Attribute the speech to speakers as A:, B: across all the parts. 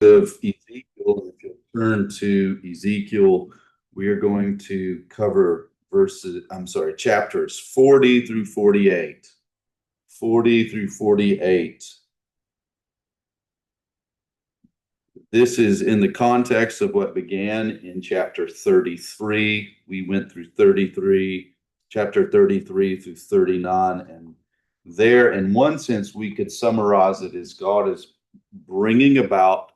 A: Of Ezekiel. And if you'll turn to Ezekiel, we are going to cover chapters 40 through 48. 40 through 48. This is in the context of what began in chapter 33. We went through chapter 33 through 39. And there, in one sense, we could summarize it as God is bringing about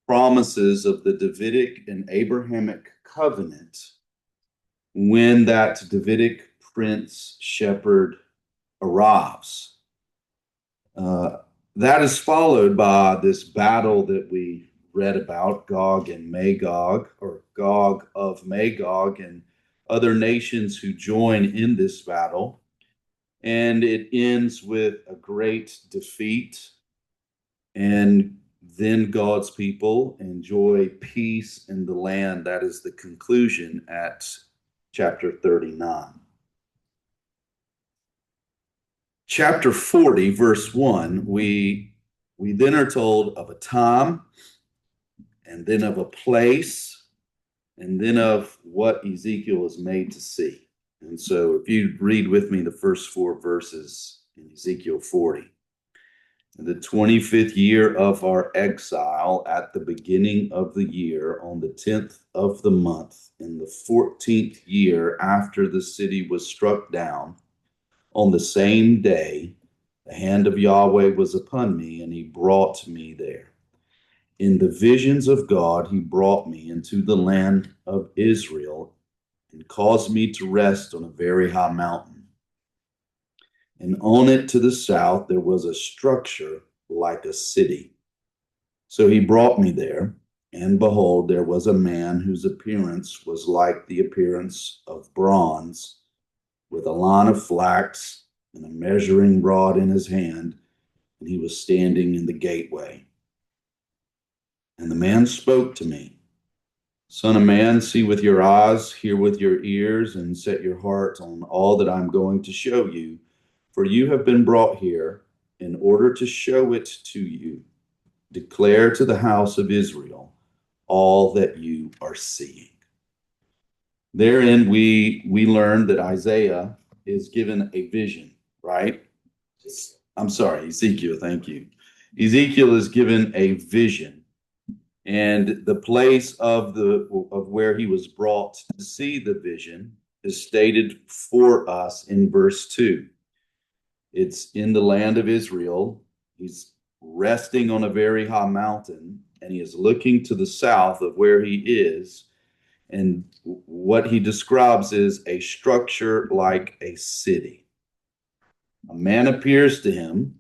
A: promises of the Davidic and Abrahamic covenant when that Davidic prince shepherd arrives. That is followed by this battle that we read about, Gog and Magog, or Gog of Magog, and other nations who join in this battle. And it ends with a great defeat, and then God's people enjoy peace in the land. That is the conclusion at chapter 39. Chapter 40, verse 1, we then are told of a time, and then of a place, and then of what Ezekiel is made to see. And so if you read with me the first four verses in Ezekiel 40. In the 25th year of our exile, at the beginning of the year, on the 10th of the month, in the 14th year after the city was struck down, on the same day, the hand of Yahweh was upon me, and he brought me there. In the visions of God, he brought me into the land of Israel and caused me to rest on a very high mountain. And on it to the south, there was a structure like a city. So he brought me there, and behold, there was a man whose appearance was like the appearance of bronze, with a line of flax and a measuring rod in his hand, and he was standing in the gateway. And the man spoke to me, Son of man, see with your eyes, hear with your ears, and set your heart on all that I'm going to show you. For you have been brought here in order to show it to you. Declare to the house of Israel all that you are seeing. Therein we learn that Isaiah is given a vision, right? I'm sorry, Ezekiel, thank you. Ezekiel is given a vision, and the place of where he was brought to see the vision is stated for us in verse 2. It's in the land of Israel. He's resting on a very high mountain, and he is looking to the south of where he is. And what he describes is a structure like a city. A man appears to him,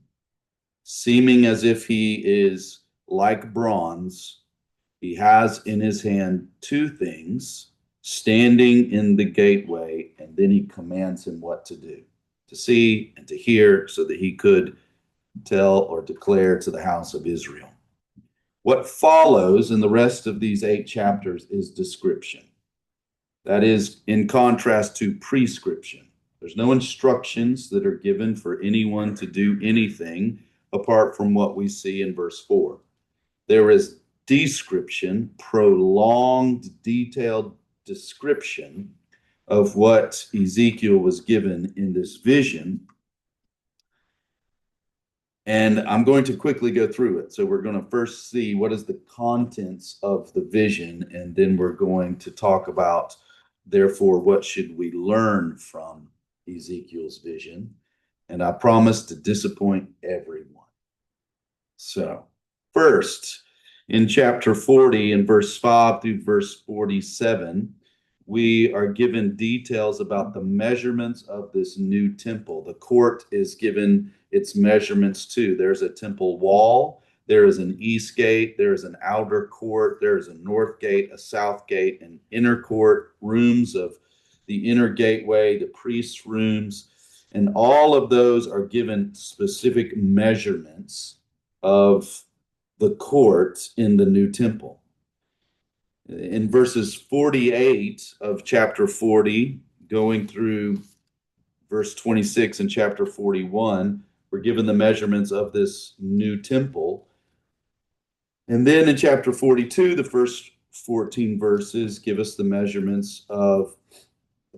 A: seeming as if he is like bronze. He has in his hand two things, standing in the gateway, and then he commands him what to do, to see and to hear, so that he could tell or declare to the house of Israel. What follows in the rest of these 8 chapters is description. That is in contrast to prescription. There's no instructions that are given for anyone to do anything apart from what we see in verse 4. There is description, prolonged, detailed description of what Ezekiel was given in this vision. And I'm going to quickly go through it. So we're going to first see what is the contents of the vision, and then we're going to talk about, therefore, what should we learn from Ezekiel's vision. And I promise to disappoint everyone. So first, in chapter 40, in verse 5 through verse 47, we are given details about the measurements of this new temple. The court is given its measurements too. There's a temple wall, there is an east gate, there is an outer court, there is a north gate, a south gate, an inner court, rooms of the inner gateway, the priest's rooms, and all of those are given specific measurements of the court in the new temple. In verses 48 of chapter 40, going through verse 26 in chapter 41, we're given the measurements of this new temple. And then in chapter 42, the first 14 verses give us the measurements of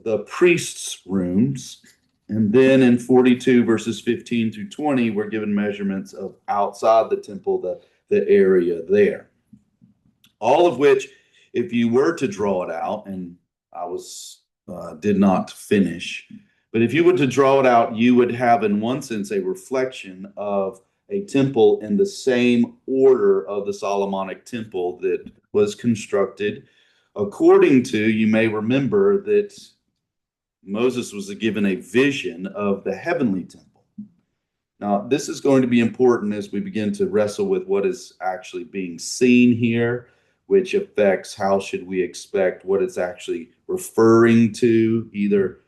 A: the priest's rooms. And then in 42, verses 15 through 20, we're given measurements of outside the temple, the area there. All of which, if you were to draw it out, and I did not finish, but if you were to draw it out, you would have, in one sense, a reflection of a temple in the same order of the Solomonic temple that was constructed according to, you may remember that Moses was given a vision of the heavenly temple. Now, this is going to be important as we begin to wrestle with what is actually being seen here, which affects how should we expect what it's actually referring to, either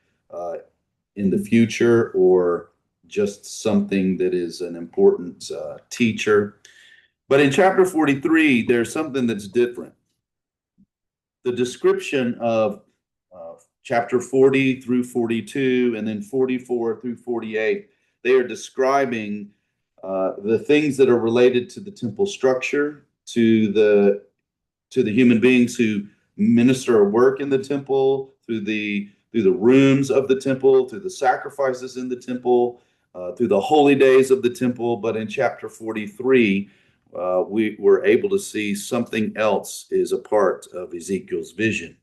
A: in the future or just something that is an important teacher. But in chapter 43, there's something that's different. The description of chapter 40 through 42 and then 44 through 48, they are describing the things that are related to the temple structure, to the human beings who minister or work in the temple, through the rooms of the temple, through the sacrifices in the temple, through the holy days of the temple. But in chapter 43, we were able to see something else is a part of Ezekiel's vision.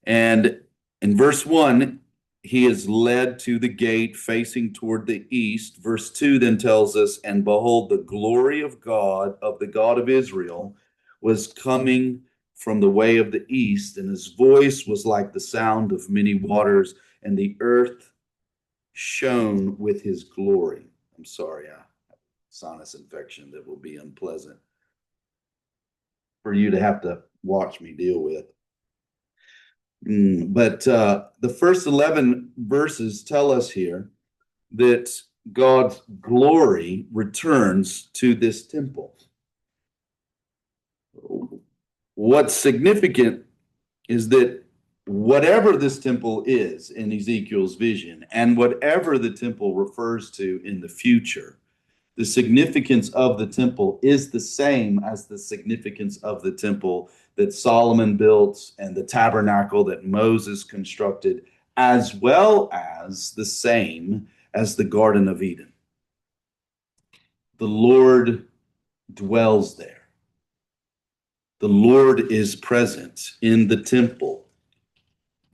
A: And in verse 1, he is led to the gate facing toward the east. Verse 2 then tells us, and behold, the glory of God, of the God of Israel, was coming from the way of the east, and his voice was like the sound of many waters, and the earth shone with his glory. I'm sorry, I have a sinus infection that will be unpleasant for you to have to watch me deal with. But the first 11 verses tell us here that God's glory returns to this temple. What's significant is that whatever this temple is in Ezekiel's vision, and whatever the temple refers to in the future, the significance of the temple is the same as the significance of the temple that Solomon built and the tabernacle that Moses constructed, as well as the same as the Garden of Eden. The Lord dwells there. The Lord is present in the temple.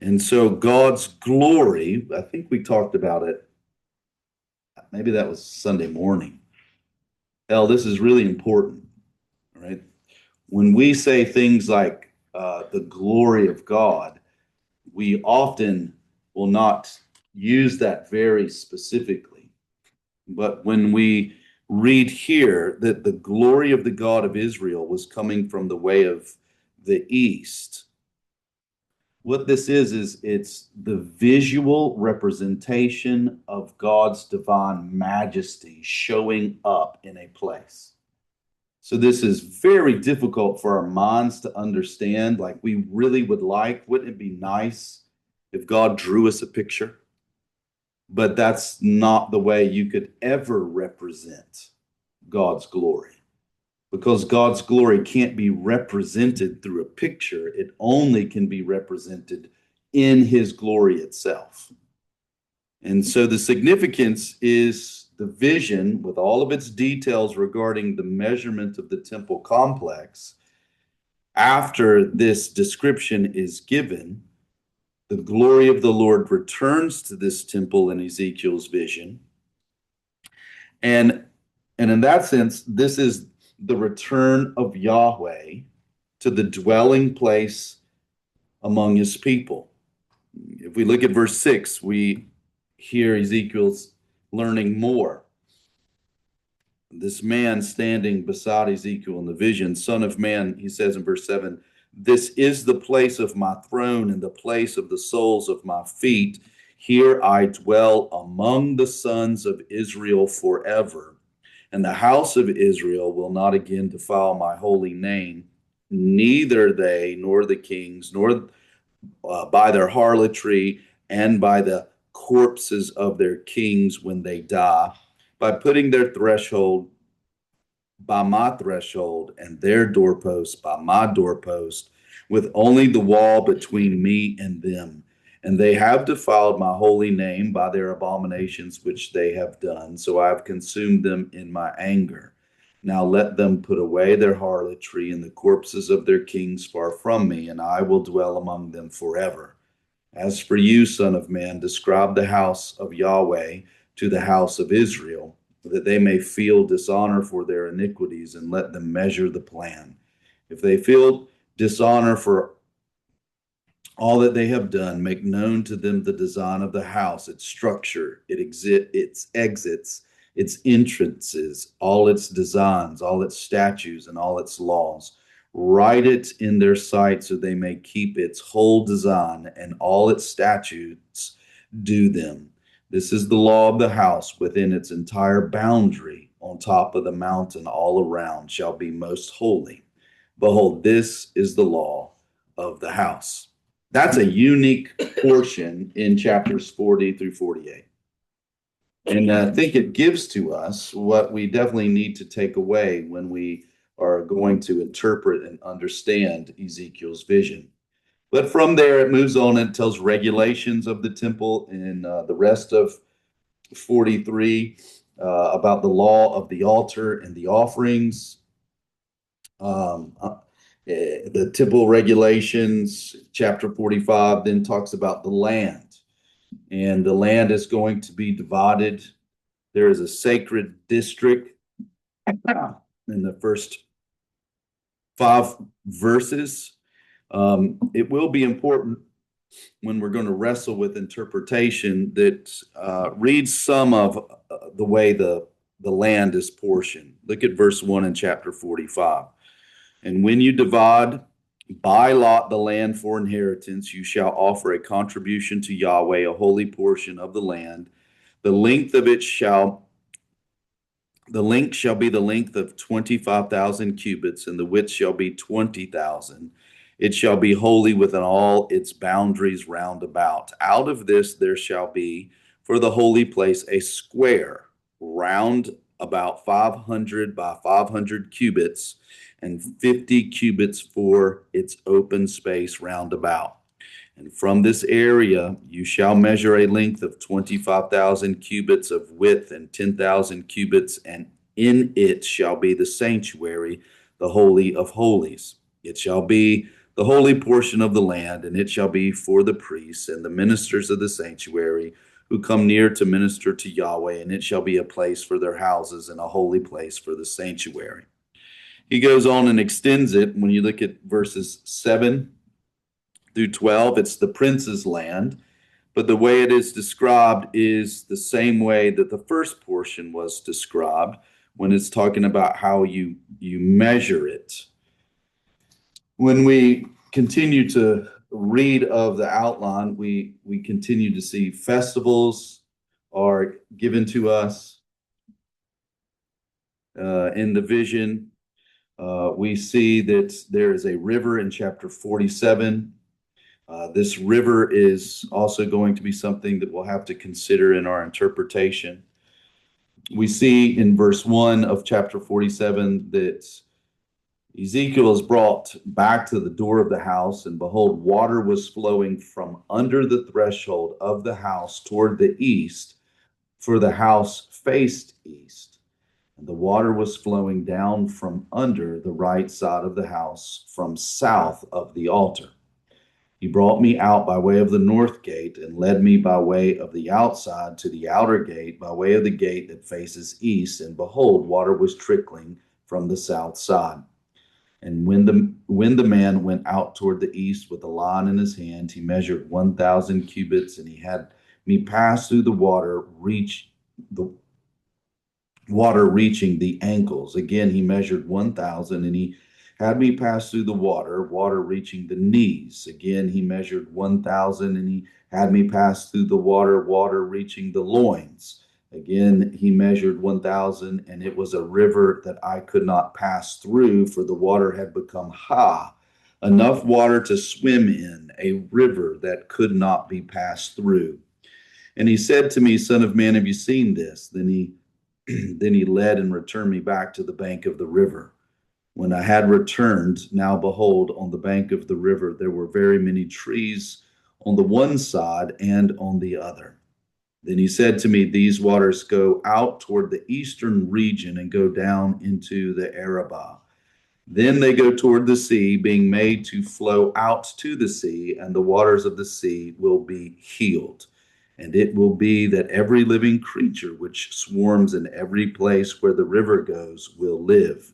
A: And so God's glory, I think we talked about it, maybe that was Sunday morning. This is really important, right? When we say things like the glory of God, we often will not use that very specifically. But when we read here that the glory of the God of Israel was coming from the way of the east, what this is it's the visual representation of God's divine majesty showing up in a place. So this is very difficult for our minds to understand. Like, we really would like, wouldn't it be nice if God drew us a picture? But that's not the way you could ever represent God's glory, because God's glory can't be represented through a picture. It only can be represented in his glory itself. And so the significance is the vision with all of its details regarding the measurement of the temple complex. After this description is given, the glory of the Lord returns to this temple in Ezekiel's vision. And in that sense, this is the return of Yahweh to the dwelling place among his people. If we look at verse 6, we hear Ezekiel's learning more. This man standing beside Ezekiel in the vision, Son of man, he says in verse 7, this is the place of my throne and the place of the soles of my feet. Here I dwell among the sons of Israel forever. And the house of Israel will not again defile my holy name, neither they nor the kings, nor by their harlotry and by the corpses of their kings when they die, by putting their threshold by my threshold, and their doorpost by my doorpost, with only the wall between me and them. And they have defiled my holy name by their abominations which they have done. So I have consumed them in my anger. Now let them put away their harlotry and the corpses of their kings far from me, and I will dwell among them forever. As for you, Son of Man, describe the house of Yahweh to the house of Israel, that they may feel dishonor for their iniquities, and let them measure the plan. If they feel dishonor for all that they have done, make known to them the design of the house, its structure, its exits, its entrances, all its designs, all its statutes, and all its laws. Write it in their sight so they may keep its whole design and all its statutes, do them. This is the law of the house within its entire boundary on top of the mountain all around shall be most holy. Behold, this is the law of the house. That's a unique portion in chapters 40 through 48. And I think it gives to us what we definitely need to take away when we are going to interpret and understand Ezekiel's vision. But from there, it moves on and tells regulations of the temple in the rest of 43 about the law of the altar and the offerings. The temple regulations, chapter 45, then talks about the land. And the land is going to be divided. There is a sacred district in the first 5 verses. It will be important when we're going to wrestle with interpretation that reads some of the way the land is portioned. Look at verse 1 in chapter 45. And when you divide by lot the land for inheritance, you shall offer a contribution to Yahweh, a holy portion of the land. The length shall be the length of 25,000 cubits, and the width shall be 20,000. It shall be holy within all its boundaries round about. Out of this there shall be for the holy place a square round about 500 by 500 cubits, and 50 cubits for its open space round about. And from this area you shall measure a length of 25,000 cubits of width and 10,000 cubits, and in it shall be the sanctuary, the holy of holies. It shall be the holy portion of the land, and it shall be for the priests and the ministers of the sanctuary who come near to minister to Yahweh, and it shall be a place for their houses and a holy place for the sanctuary. He goes on and extends it. When you look at verses 7 through 12, it's the prince's land. But the way it is described is the same way that the first portion was described when it's talking about how you measure it. When we continue to read of the outline, we continue to see festivals are given to us in the vision. We see that there is a river in chapter 47. This river is also going to be something that we'll have to consider in our interpretation. We see in verse 1 of chapter 47 that Ezekiel is brought back to the door of the house, and behold, water was flowing from under the threshold of the house toward the east, for the house faced east. And the water was flowing down from under the right side of the house, from south of the altar. He brought me out by way of the north gate and led me by way of the outside to the outer gate, by way of the gate that faces east. And behold, water was trickling from the south side. And when the man went out toward the east with a line in his hand, he measured 1,000 cubits, and he had me pass through the water, reaching the ankles. Again, he measured 1,000, and he had me pass through the water reaching the knees. Again, he measured 1,000, and he had me pass through the water reaching the loins. Again, he measured 1,000, and it was a river that I could not pass through, for the water had become high, enough water to swim in, a river that could not be passed through. And he said to me, Son of man, have you seen this? Then he Then he led and returned me back to the bank of the river. When I had returned, now behold, on the bank of the river there were very many trees on the one side and on the other. Then he said to me, these waters go out toward the eastern region and go down into the Arabah. Then they go toward the sea, being made to flow out to the sea, and the waters of the sea will be healed. And it will be that every living creature which swarms in every place where the river goes will live.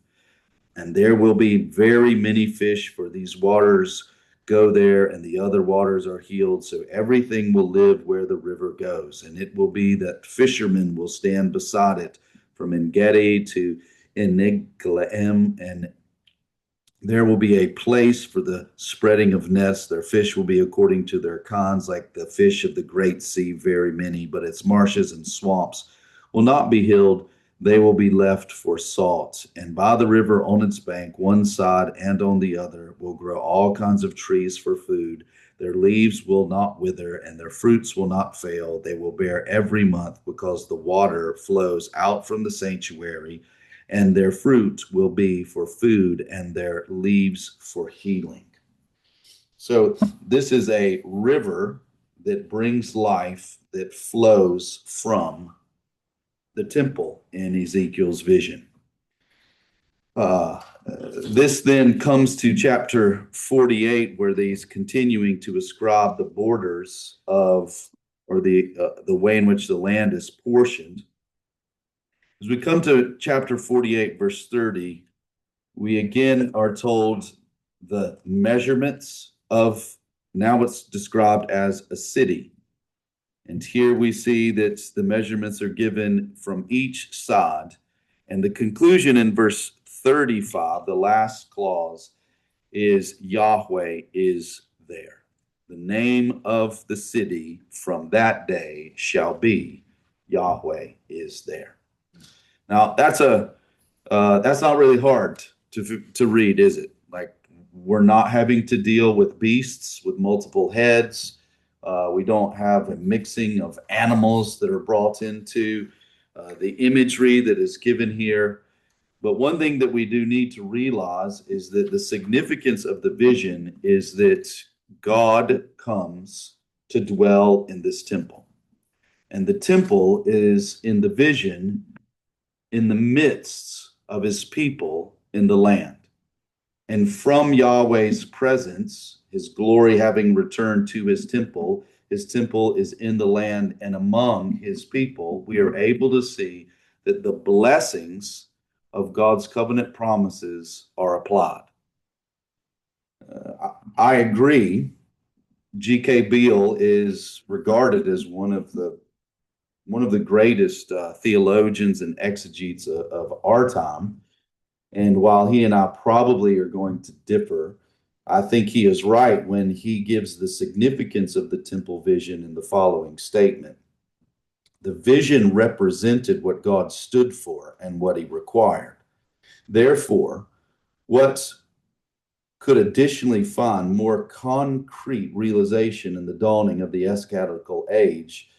A: And there will be very many fish, for these waters go there, and the other waters are healed. So everything will live where the river goes. And it will be that fishermen will stand beside it from Engedi to Eniglaim, and there will be a place for the spreading of nets. Their fish will be according to their kinds, like the fish of the great sea, very many, but its marshes and swamps will not be healed. They will be left for salt. And by the river on its bank, one side and on the other, will grow all kinds of trees for food. Their leaves will not wither, and their fruits will not fail. They will bear every month, because the water flows out from the sanctuary, and their fruit will be for food, and their leaves for healing. So this is a river that brings life, that flows from the temple in Ezekiel's vision. This then comes to chapter 48, where he's continuing to ascribe the borders of, or the way in which the land is portioned. As we come to chapter 48, verse 30, we again are told the measurements of now what's described as a city. And here we see that the measurements are given from each side. And the conclusion in verse 35, the last clause, is Yahweh is there. The name of the city from that day shall be Yahweh is there. Now that's not really hard to read, is it? Like, we're not having to deal with beasts with multiple heads. We don't have a mixing of animals that are brought into the imagery that is given here. But one thing that we do need to realize is that the significance of the vision is that God comes to dwell in this temple. And the temple is in the vision in the midst of his people in the land. And from Yahweh's presence, his glory having returned to his temple is in the land and among his people, we are able to see that the blessings of God's covenant promises are applied. I agree. G.K. Beale is regarded as one of the greatest theologians and exegetes of our time. And while he and I probably are going to differ, I think he is right when he gives the significance of the temple vision in the following statement. The vision represented what God stood for and what he required. Therefore, what could additionally find more concrete realization in the dawning of the eschatological age?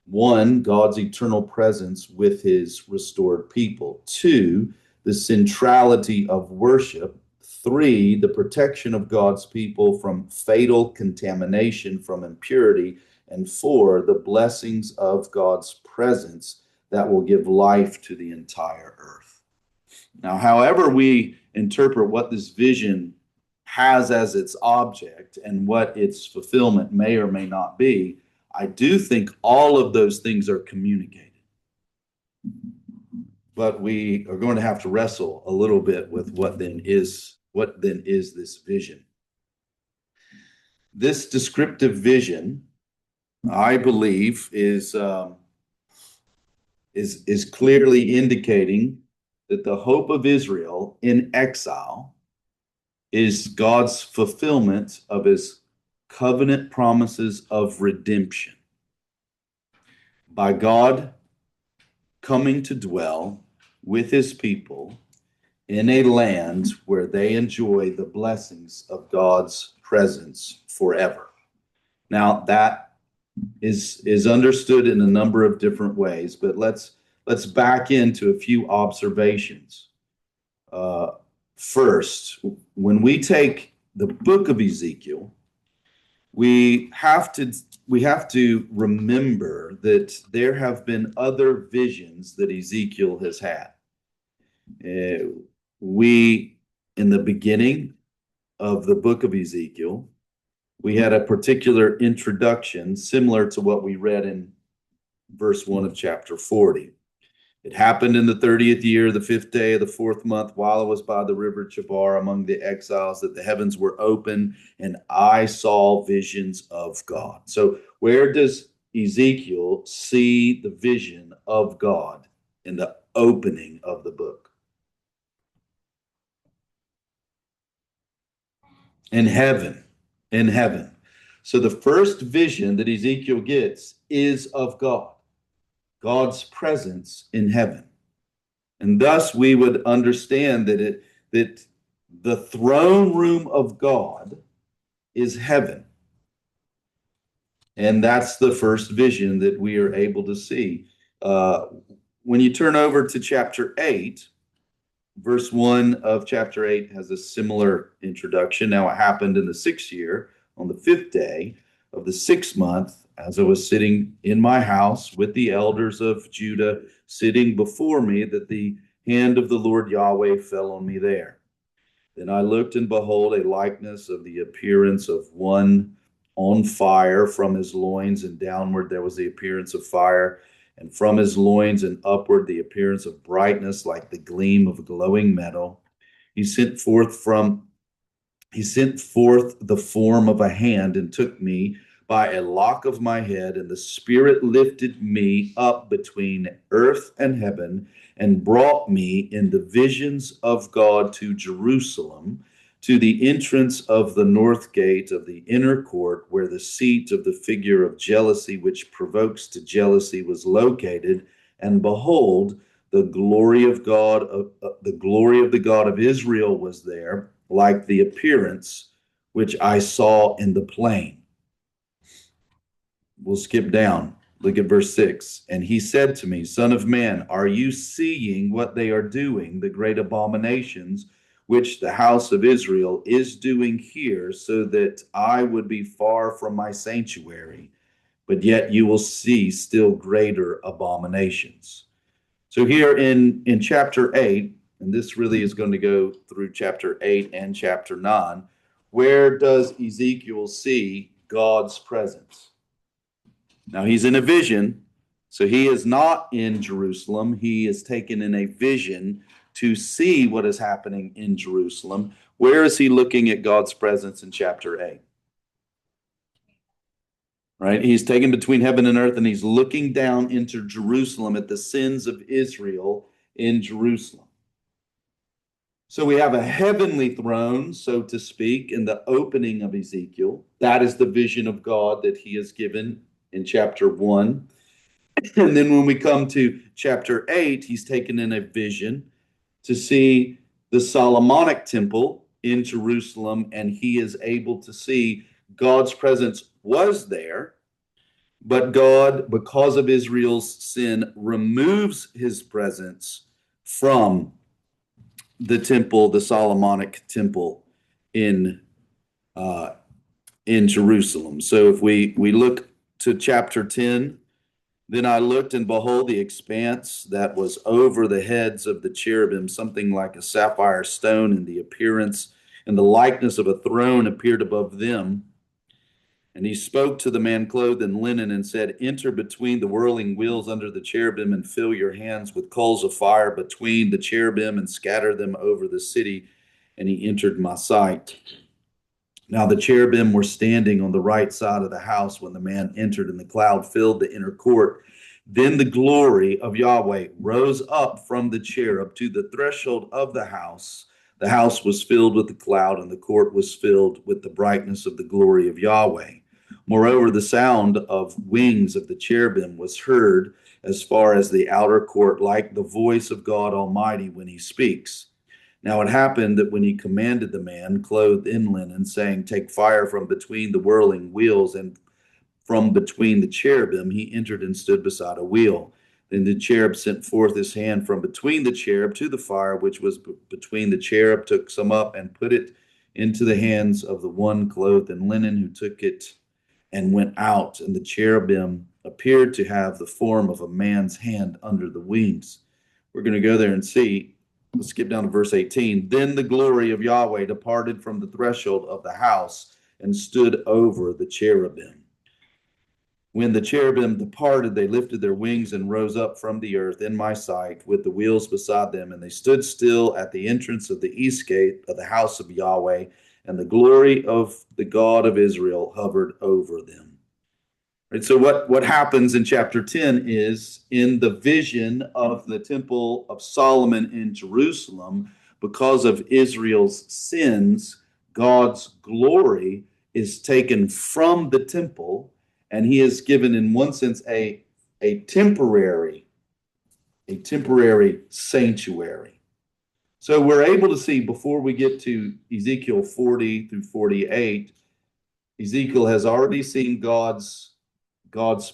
A: One, God's eternal presence with his restored people. Two, the centrality of worship. Three, the protection of God's people from fatal contamination from impurity. And four, the blessings of God's presence that will give life to the entire earth. Now, however we interpret what this vision has as its object and what its fulfillment may or may not be, I do think all of those things are communicated. But we are going to have to wrestle a little bit with what then is this vision. This descriptive vision, I believe, is clearly indicating that the hope of Israel in exile is God's fulfillment of his covenant promises of redemption by God coming to dwell with his people in a land where they enjoy the blessings of God's presence forever. Now, that is understood in a number of different ways, but let's let's back into a few observations. First, when we take the book of Ezekiel, we have to remember that there have been other visions that Ezekiel has had. We, in the beginning of the book of Ezekiel, we had a particular introduction similar to what we read in verse 1 of chapter 40. It happened in the 30th year, the 5th day of the 4th month, while I was by the river Chabar among the exiles, that the heavens were open, and I saw visions of God. So where does Ezekiel see the vision of God in the opening of the book? In heaven. In heaven. So the first vision that Ezekiel gets is of God, God's presence in heaven. And thus we would understand that the throne room of God is heaven. And that's the first vision that we are able to see. When you turn over to chapter 8, verse 1 of chapter 8 has a similar introduction. Now it happened in the 6th year, on the 5th day of the 6th month, as I was sitting in my house with the elders of Judah sitting before me, that the hand of the Lord Yahweh fell on me there. Then I looked, and behold, a likeness of the appearance of one on fire. From his loins and downward there was the appearance of fire, and from his loins and upward the appearance of brightness like the gleam of glowing metal. He sent forth the form of a hand and took me by a lock of my head, and the Spirit lifted me up between earth and heaven and brought me in the visions of God to Jerusalem, to the entrance of the north gate of the inner court, where the seat of the figure of jealousy which provokes to jealousy was located. And behold, the glory of God, the glory of the God of Israel was there, like the appearance which I saw in the plain. We'll skip down. Look at verse 6. And he said to me, Son of man, are you seeing what they are doing, the great abominations which the house of Israel is doing here, so that I would be far from my sanctuary? But yet you will see still greater abominations. So here in chapter 8, and this really is going to go through chapter 8 and chapter 9, where does Ezekiel see God's presence? Now he's in a vision, so he is not in Jerusalem. He is taken in a vision to see what is happening in Jerusalem. Where is he looking at God's presence in chapter 8? Right? He's taken between heaven and earth, and he's looking down into Jerusalem at the sins of Israel in Jerusalem. So we have a heavenly throne, so to speak, in the opening of Ezekiel. That is the vision of God that he has given in chapter 1. And then when we come to chapter 8, he's taken in a vision to see the Solomonic temple in Jerusalem, and he is able to see God's presence was there, but God, because of Israel's sin, removes his presence from the temple, the Solomonic temple in Jerusalem. So if we look to chapter 10, then I looked, and behold, the expanse that was over the heads of the cherubim, something like a sapphire stone, and the appearance and the likeness of a throne appeared above them. And he spoke to the man clothed in linen and said, Enter between the whirling wheels under the cherubim, and fill your hands with coals of fire between the cherubim, and scatter them over the city. And he entered my sight. Now the cherubim were standing on the right side of the house when the man entered, and the cloud filled the inner court. Then the glory of Yahweh rose up from the cherub to the threshold of the house. The house was filled with the cloud, and the court was filled with the brightness of the glory of Yahweh. Moreover, the sound of wings of the cherubim was heard as far as the outer court, like the voice of God Almighty when he speaks. Now it happened that when he commanded the man clothed in linen, saying, Take fire from between the whirling wheels and from between the cherubim, he entered and stood beside a wheel. And the cherub sent forth his hand from between the cherub to the fire, which was between the cherub, took some up and put it into the hands of the one clothed in linen, who took it and went out. And the cherubim appeared to have the form of a man's hand under the wings. We're going to go there and see. Let's skip down to verse 18. Then the glory of Yahweh departed from the threshold of the house and stood over the cherubim. When the cherubim departed, they lifted their wings and rose up from the earth in my sight with the wheels beside them. And they stood still at the entrance of the east gate of the house of Yahweh, and the glory of the God of Israel hovered over them. Right, so what happens in chapter 10 is, in the vision of the temple of Solomon in Jerusalem, because of Israel's sins, God's glory is taken from the temple, and he is given, in one sense, a temporary sanctuary. So we're able to see, before we get to Ezekiel 40 through 48, Ezekiel has already seen God's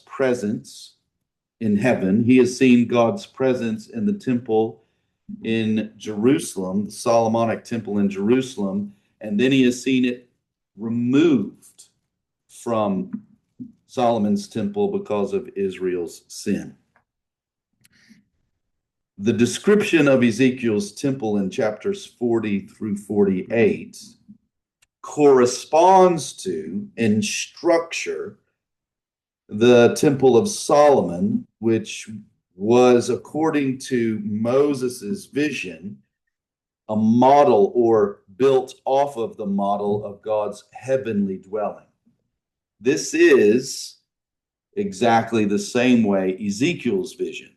A: presence in heaven. He has seen God's presence in the temple in Jerusalem, the Solomonic temple in Jerusalem, and then he has seen it removed from Solomon's temple because of Israel's sin. The description of Ezekiel's temple in chapters 40 through 48 corresponds to, in structure, the temple of Solomon, which was, according to Moses's vision, a model, or built off of the model of God's heavenly dwelling. This is exactly the same way Ezekiel's vision.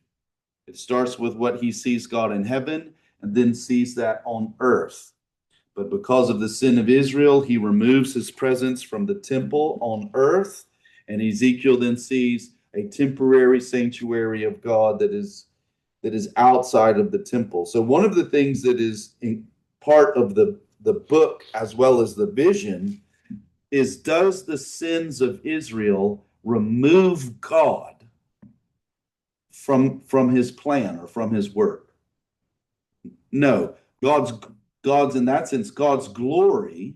A: It starts with what he sees God in heaven, and then sees that on earth. But because of the sin of Israel, he removes his presence from the temple on earth, and Ezekiel then sees a temporary sanctuary of God that is outside of the temple. So one of the things that is in part of the book as well as the vision is, does the sins of Israel remove God from his plan or from his work? No. God's in that sense, God's glory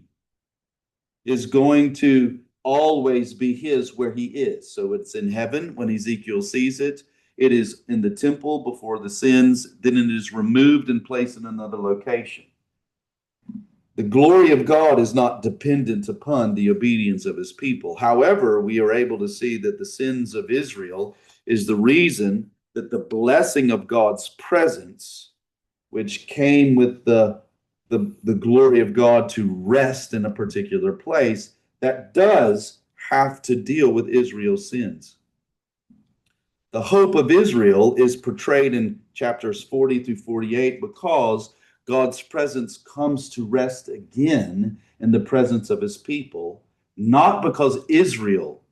A: is going to always be his where he is. So it's in heaven when Ezekiel sees it. It is in the temple before the sins. Then it is removed and placed in another location. The glory of God is not dependent upon the obedience of his people. However, we are able to see that the sins of Israel is the reason that the blessing of God's presence, which came with the glory of God to rest in a particular place, that does have to deal with Israel's sins. The hope of Israel is portrayed in chapters 40 through 48 because God's presence comes to rest again in the presence of his people, not because Israel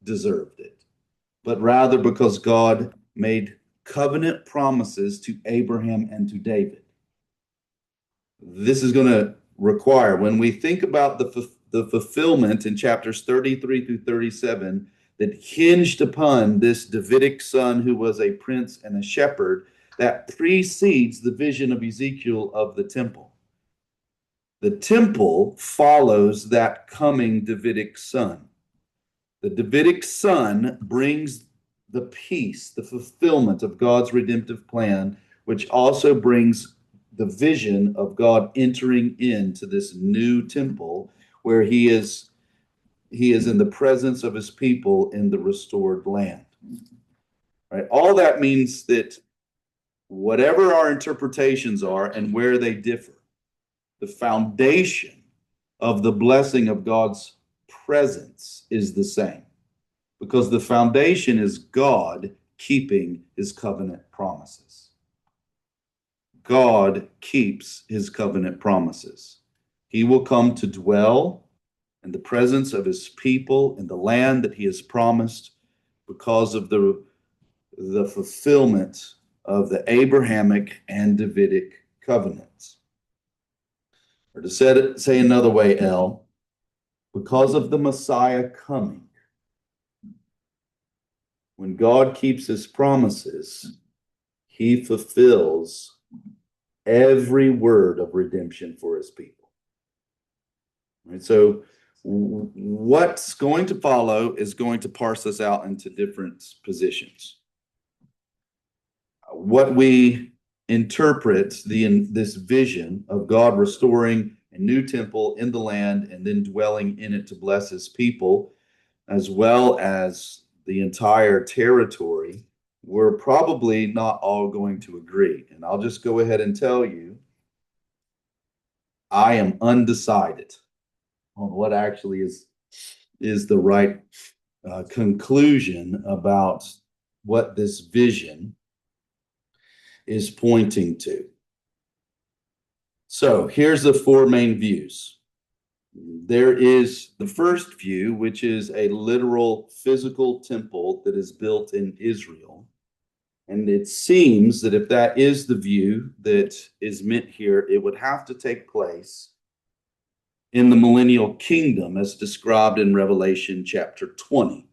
A: deserved it, but rather because God made covenant promises to Abraham and to David. This is going to require, when we think about the fulfillment in chapters 33 through 37, that hinged upon this Davidic son who was a prince and a shepherd, that precedes the vision of Ezekiel of the temple. The temple follows that coming Davidic son. The Davidic son brings the peace, the fulfillment of God's redemptive plan, which also brings the vision of God entering into this new temple where he is in the presence of his people in the restored land. Right? All that means that whatever our interpretations are and where they differ, the foundation of the blessing of God's presence is the same, because the foundation is God keeping his covenant promises. God keeps his covenant promises. He will come to dwell in the presence of his people in the land that he has promised because of the fulfillment of the Abrahamic and Davidic covenants. Or to say another way, because of the Messiah coming, when God keeps his promises, he fulfills every word of redemption for his people. Right? So what's going to follow is going to parse us out into different positions. What we interpret this vision of God restoring a new temple in the land and then dwelling in it to bless his people, as well as the entire territory, we're probably not all going to agree. And I'll just go ahead and tell you, I am undecided on what actually is the right conclusion about what this vision is pointing to. So here's the four main views. There is the first view, which is a literal physical temple that is built in Israel. And it seems that if that is the view that is meant here, it would have to take place in the millennial kingdom as described in Revelation chapter 20.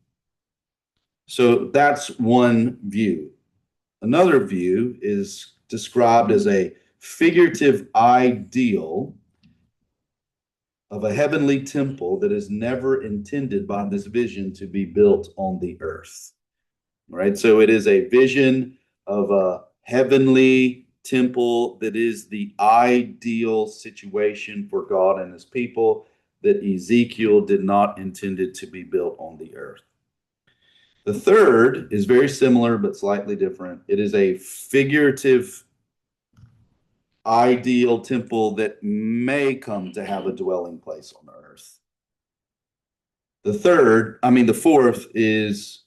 A: So that's one view. Another view is described as a figurative ideal of a heavenly temple that is never intended by this vision to be built on the earth. Right? So it is a vision of a heavenly temple that is the ideal situation for God and his people that Ezekiel did not intend it to be built on the earth. The third is very similar but slightly different. It is a figurative ideal temple that may come to have a dwelling place on earth. The fourth is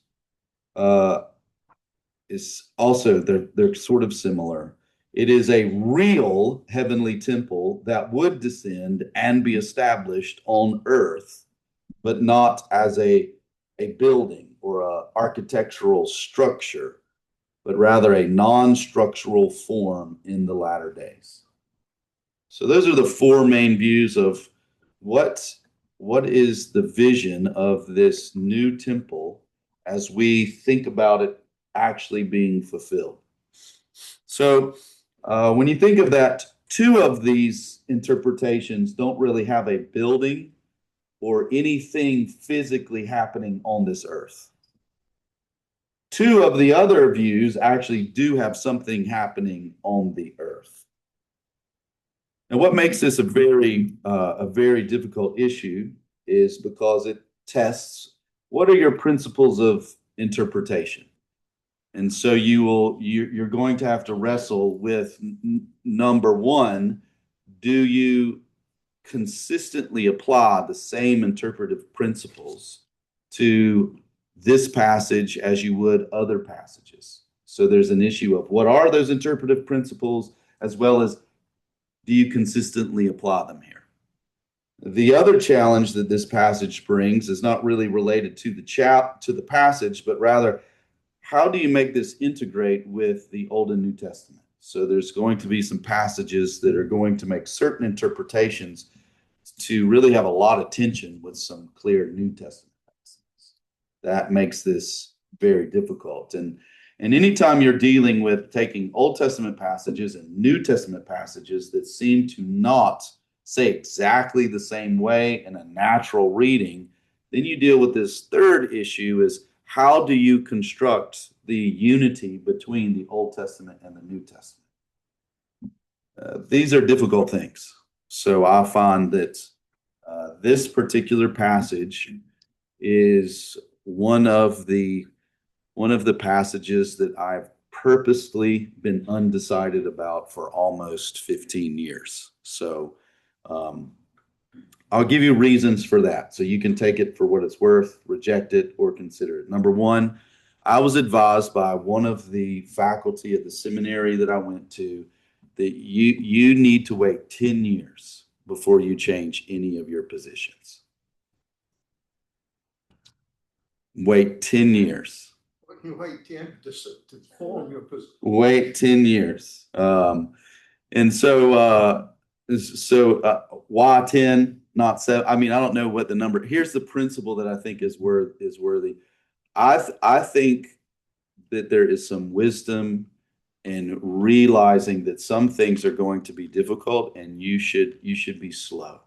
A: also they're sort of similar. It is a real heavenly temple that would descend and be established on earth, but not as a building or an architectural structure, but rather a non-structural form in the latter days. So those are the four main views of what is the vision of this new temple as we think about it actually being fulfilled. So when you think of that, two of these interpretations don't really have a building or anything physically happening on this earth. Two of the other views actually do have something happening on the earth. And what makes this a very difficult issue is because it tests what are your principles of interpretation. And so you're going to have to wrestle with number one, do you consistently apply the same interpretive principles to this passage as you would other passages? So there's an issue of what are those interpretive principles, as well as do you consistently apply them here? The other challenge that this passage brings is not really related to the passage, but rather how do you make this integrate with the Old and New Testament? So there's going to be some passages that are going to make certain interpretations to really have a lot of tension with some clear New Testament passages. That makes this very difficult. And anytime you're dealing with taking Old Testament passages and New Testament passages that seem to not say exactly the same way in a natural reading, then you deal with this third issue is how do you construct the unity between the Old Testament and the New Testament? These are difficult things. So I find that this particular passage is one of the passages that I've purposely been undecided about for almost 15 years. So I'll give you reasons for that. So you can take it for what it's worth, reject it, or consider it. Number one, I was advised by one of the faculty at the seminary that I went to that you need to wait 10 years before you change any of your positions. Wait 10 years.
B: You wait 10 to form your position.
A: Wait 10 years. And so why 10, not 7? I mean, I don't know what the number. Here's the principle that I think is worthy. I think that there is some wisdom in realizing that some things are going to be difficult and you should be slow.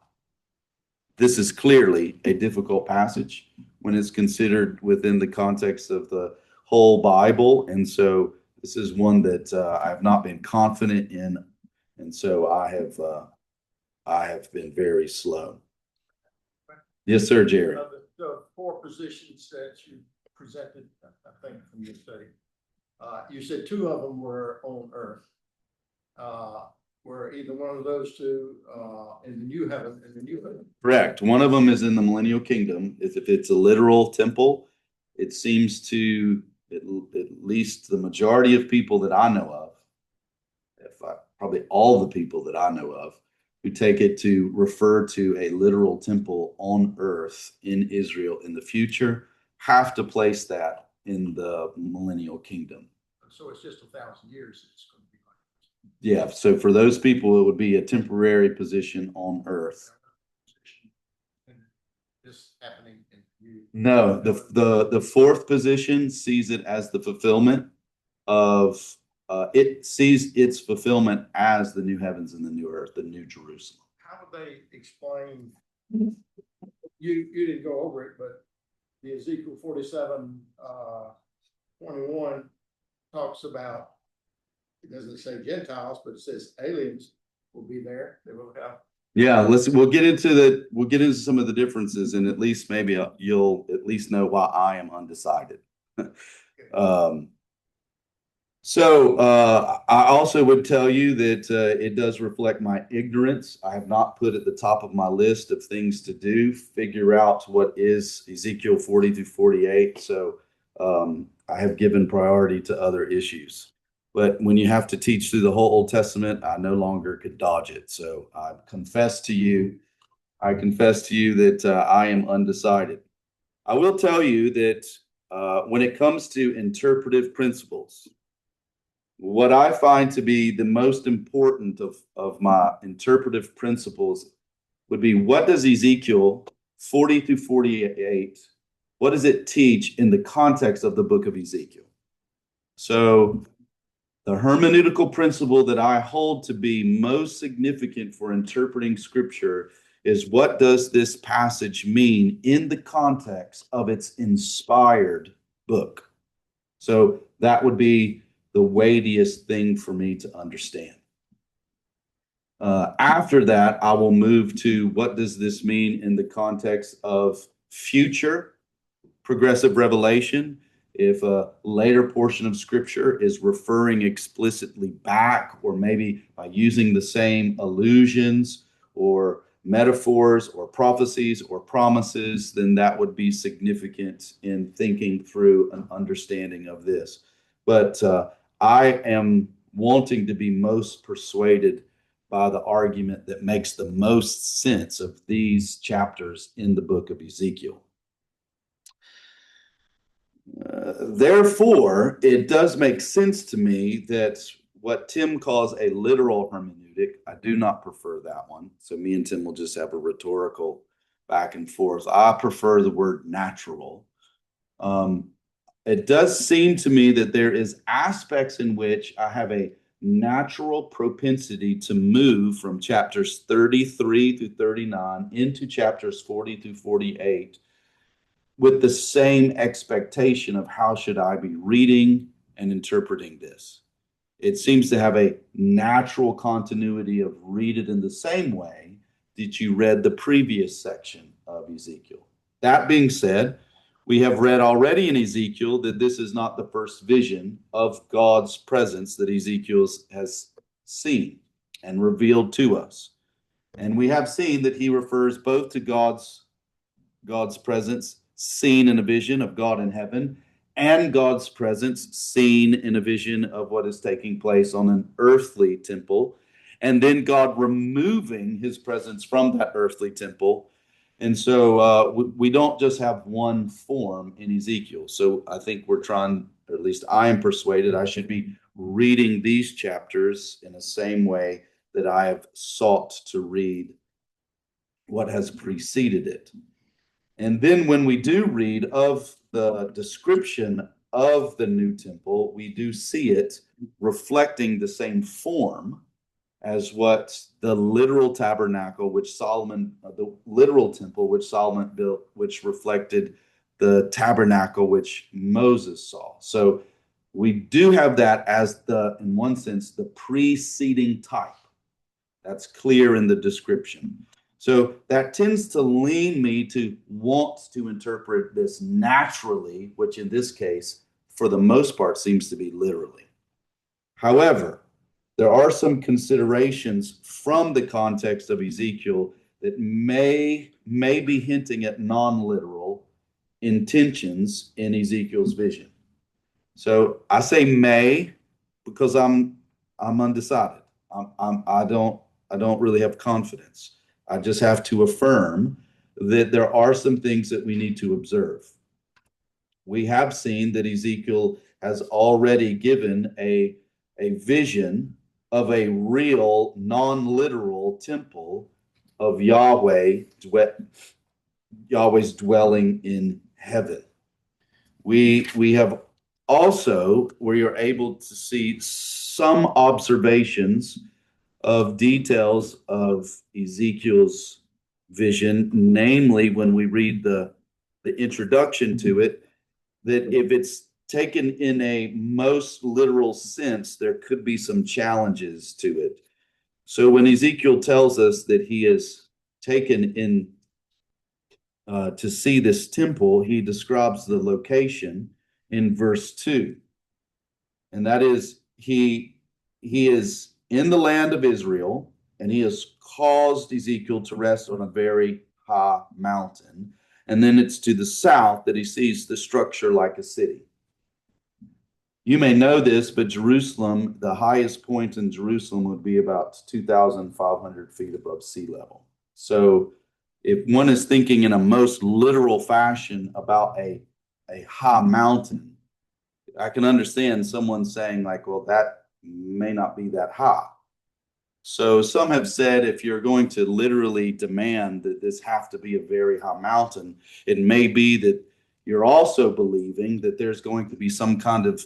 A: This is clearly a difficult passage when it's considered within the context of the whole Bible. And so this is one that I have not been confident in. And so I have been very slow. Yes, sir, Jerry.
B: The four positions that you presented, I think, from your study, you said two of them were on earth. Were either one of those two in the new heaven and the new heaven?
A: Correct. One of them is in the millennial kingdom. If it's a literal temple, it seems to at least the majority of people that I know of, probably all the people that I know of, who take it to refer to a literal temple on earth in Israel in the future, have to place that in the millennial kingdom.
B: So it's just 1,000 years. It's going to be like this.
A: Yeah. So for those people, it would be a temporary position on earth.
B: And this happening in you.
A: No, the fourth position sees it as the fulfillment of it sees its fulfillment as the new heavens and the new earth, the new Jerusalem.
B: How would they explain? You didn't go over it, but the Ezekiel 47, 21 talks about, it doesn't say Gentiles, but it says aliens will be there. They will have.
A: Yeah, we'll get into some of the differences, and at least maybe you'll at least know why I am undecided. So I also would tell you that it does reflect my ignorance. I have not put at the top of my list of things to do, figure out what is Ezekiel 40 through 48. So I have given priority to other issues. But when you have to teach through the whole Old Testament, I no longer could dodge it. So I confess to you that I am undecided. I will tell you that when it comes to interpretive principles, what I find to be the most important of my interpretive principles would be, what does Ezekiel 40 through 48, what does it teach in the context of the book of Ezekiel? So the hermeneutical principle that I hold to be most significant for interpreting scripture is, what does this passage mean in the context of its inspired book? So that would be the weightiest thing for me to understand. After that, I will move to, what does this mean in the context of future progressive revelation? If a later portion of scripture is referring explicitly back, or maybe by using the same allusions or metaphors or prophecies or promises, then that would be significant in thinking through an understanding of this. But I am wanting to be most persuaded by the argument that makes the most sense of these chapters in the book of Ezekiel. Therefore, it does make sense to me that what Tim calls a literal hermeneutic, I do not prefer that one. So me and Tim will just have a rhetorical back and forth. I prefer the word natural. It does seem to me that there is aspects in which I have a natural propensity to move from chapters 33 through 39 into chapters 40 through 48 with the same expectation of, how should I be reading and interpreting this? It seems to have a natural continuity of read it in the same way that you read the previous section of Ezekiel. That being said, we have read already in Ezekiel that this is not the first vision of God's presence that Ezekiel has seen and revealed to us. And we have seen that he refers both to God's presence seen in a vision of God in heaven, and God's presence seen in a vision of what is taking place on an earthly temple, and then God removing his presence from that earthly temple. And so we don't just have one form in Ezekiel. So I think we're trying, or at least I am persuaded, I should be reading these chapters in the same way that I have sought to read what has preceded it. And then when we do read of the description of the new temple, we do see it reflecting the same form as what the literal tabernacle, the literal temple, which Solomon built, which reflected the tabernacle which Moses saw. So we do have that as in one sense, the preceding type. That's clear in the description. So that tends to lean me to want to interpret this naturally, which in this case, for the most part, seems to be literally. However, there are some considerations from the context of Ezekiel that may be hinting at non-literal intentions in Ezekiel's vision. So I say may because I'm undecided. I don't really have confidence. I just have to affirm that there are some things that we need to observe. We have seen that Ezekiel has already given a vision of a real non-literal temple of Yahweh's dwelling in heaven. We have also, where you're able to see some observations of details of Ezekiel's vision, namely when we read the introduction to it, that if it's taken in a most literal sense, there could be some challenges to it. So when Ezekiel tells us that he is taken in to see this temple, he describes the location in verse 2. And that is, he is in the land of Israel, and he has caused Ezekiel to rest on a very high mountain. And then it's to the south that he sees the structure like a city. You may know this, but Jerusalem, the highest point in Jerusalem would be about 2,500 feet above sea level. So if one is thinking in a most literal fashion about a high mountain, I can understand someone saying like, well, that may not be that high. So some have said if you're going to literally demand that this have to be a very high mountain, it may be that you're also believing that there's going to be some kind of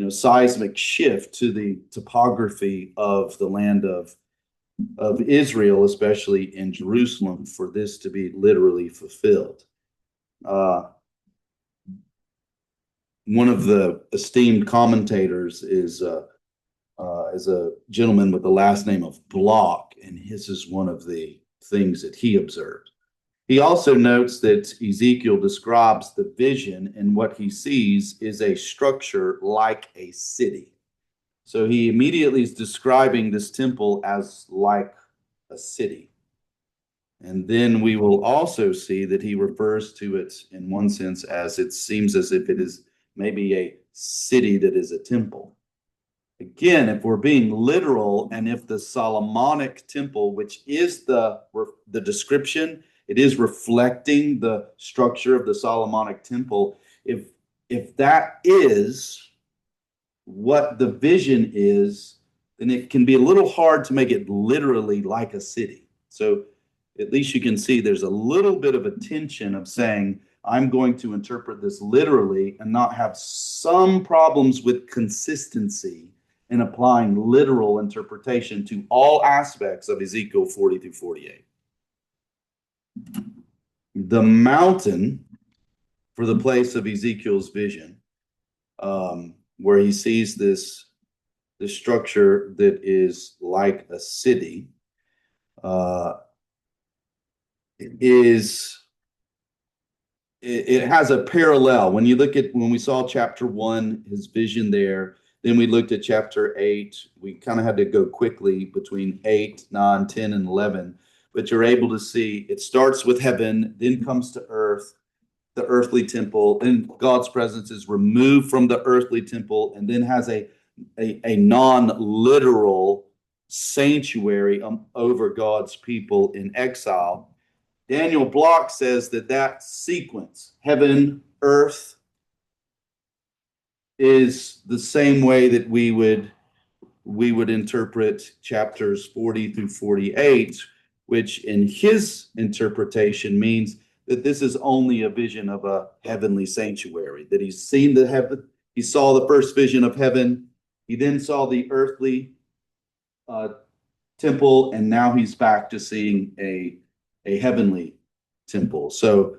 A: seismic shift to the topography of the land of Israel, especially in Jerusalem, for this to be literally fulfilled. One of the esteemed commentators is a gentleman with the last name of Block, and his is one of the things that he observed. He also notes that Ezekiel describes the vision, and what he sees is a structure like a city. So he immediately is describing this temple as like a city. And then we will also see that he refers to it in one sense as it seems as if it is maybe a city that is a temple. Again, if we're being literal, and if the Solomonic temple, which is the description, it is reflecting the structure of the Solomonic temple, if that is what the vision is, then it can be a little hard to make it literally like a city. So at least you can see there's a little bit of a tension of saying, I'm going to interpret this literally and not have some problems with consistency in applying literal interpretation to all aspects of Ezekiel 40 through 48. The mountain for the place of Ezekiel's vision, where he sees this structure that is like a city, it has a parallel. When we saw chapter 1, his vision there, then we looked at chapter 8. We kind of had to go quickly between 8, 9, 10, and 11. But you're able to see it starts with heaven, then comes to earth, the earthly temple, and God's presence is removed from the earthly temple, and then has a non-literal sanctuary over God's people in exile. Daniel Block says that sequence, heaven, earth, is the same way that we would interpret chapters 40 through 48, which in his interpretation means that this is only a vision of a heavenly sanctuary, that he's seen the He saw the first vision of heaven. He then saw the earthly temple, and now he's back to seeing a heavenly temple. So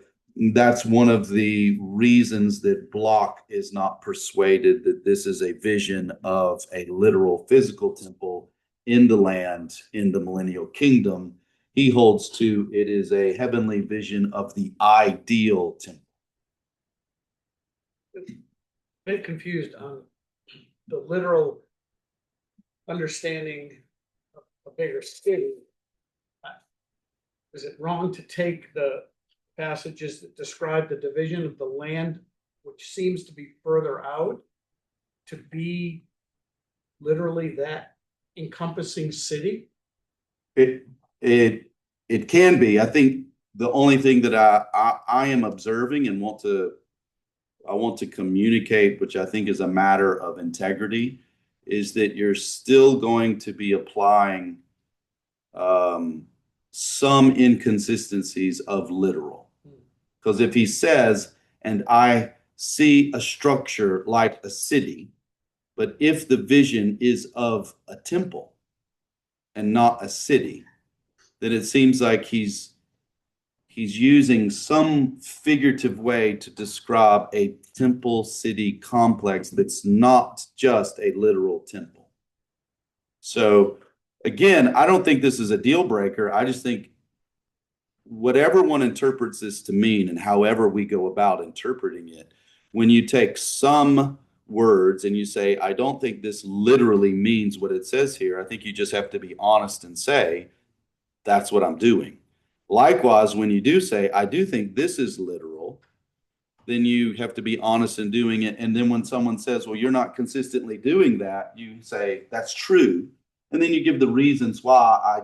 A: that's one of the reasons that Block is not persuaded that this is a vision of a literal physical temple in the land in the millennial kingdom. He holds to it is a heavenly vision of the ideal temple.
C: Bit confused on the literal understanding of a bigger city. Is it wrong to take the passages that describe the division of the land, which seems to be further out, to be literally that encompassing city?
A: It can be. I think the only thing that I am observing and want to communicate, which I think is a matter of integrity, is that you're still going to be applying some inconsistencies of literal. Because if he says, and I see a structure like a city, but if the vision is of a temple and not a city, then it seems like he's using some figurative way to describe a temple city complex that's not just a literal temple. So again, I don't think this is a deal breaker. I just think whatever one interprets this to mean and however we go about interpreting it, when you take some words and you say, I don't think this literally means what it says here, I think you just have to be honest and say, that's what I'm doing. Likewise, when you do say, I do think this is literal, then you have to be honest in doing it. And then when someone says, well, you're not consistently doing that, you say, that's true. And then you give the reasons why I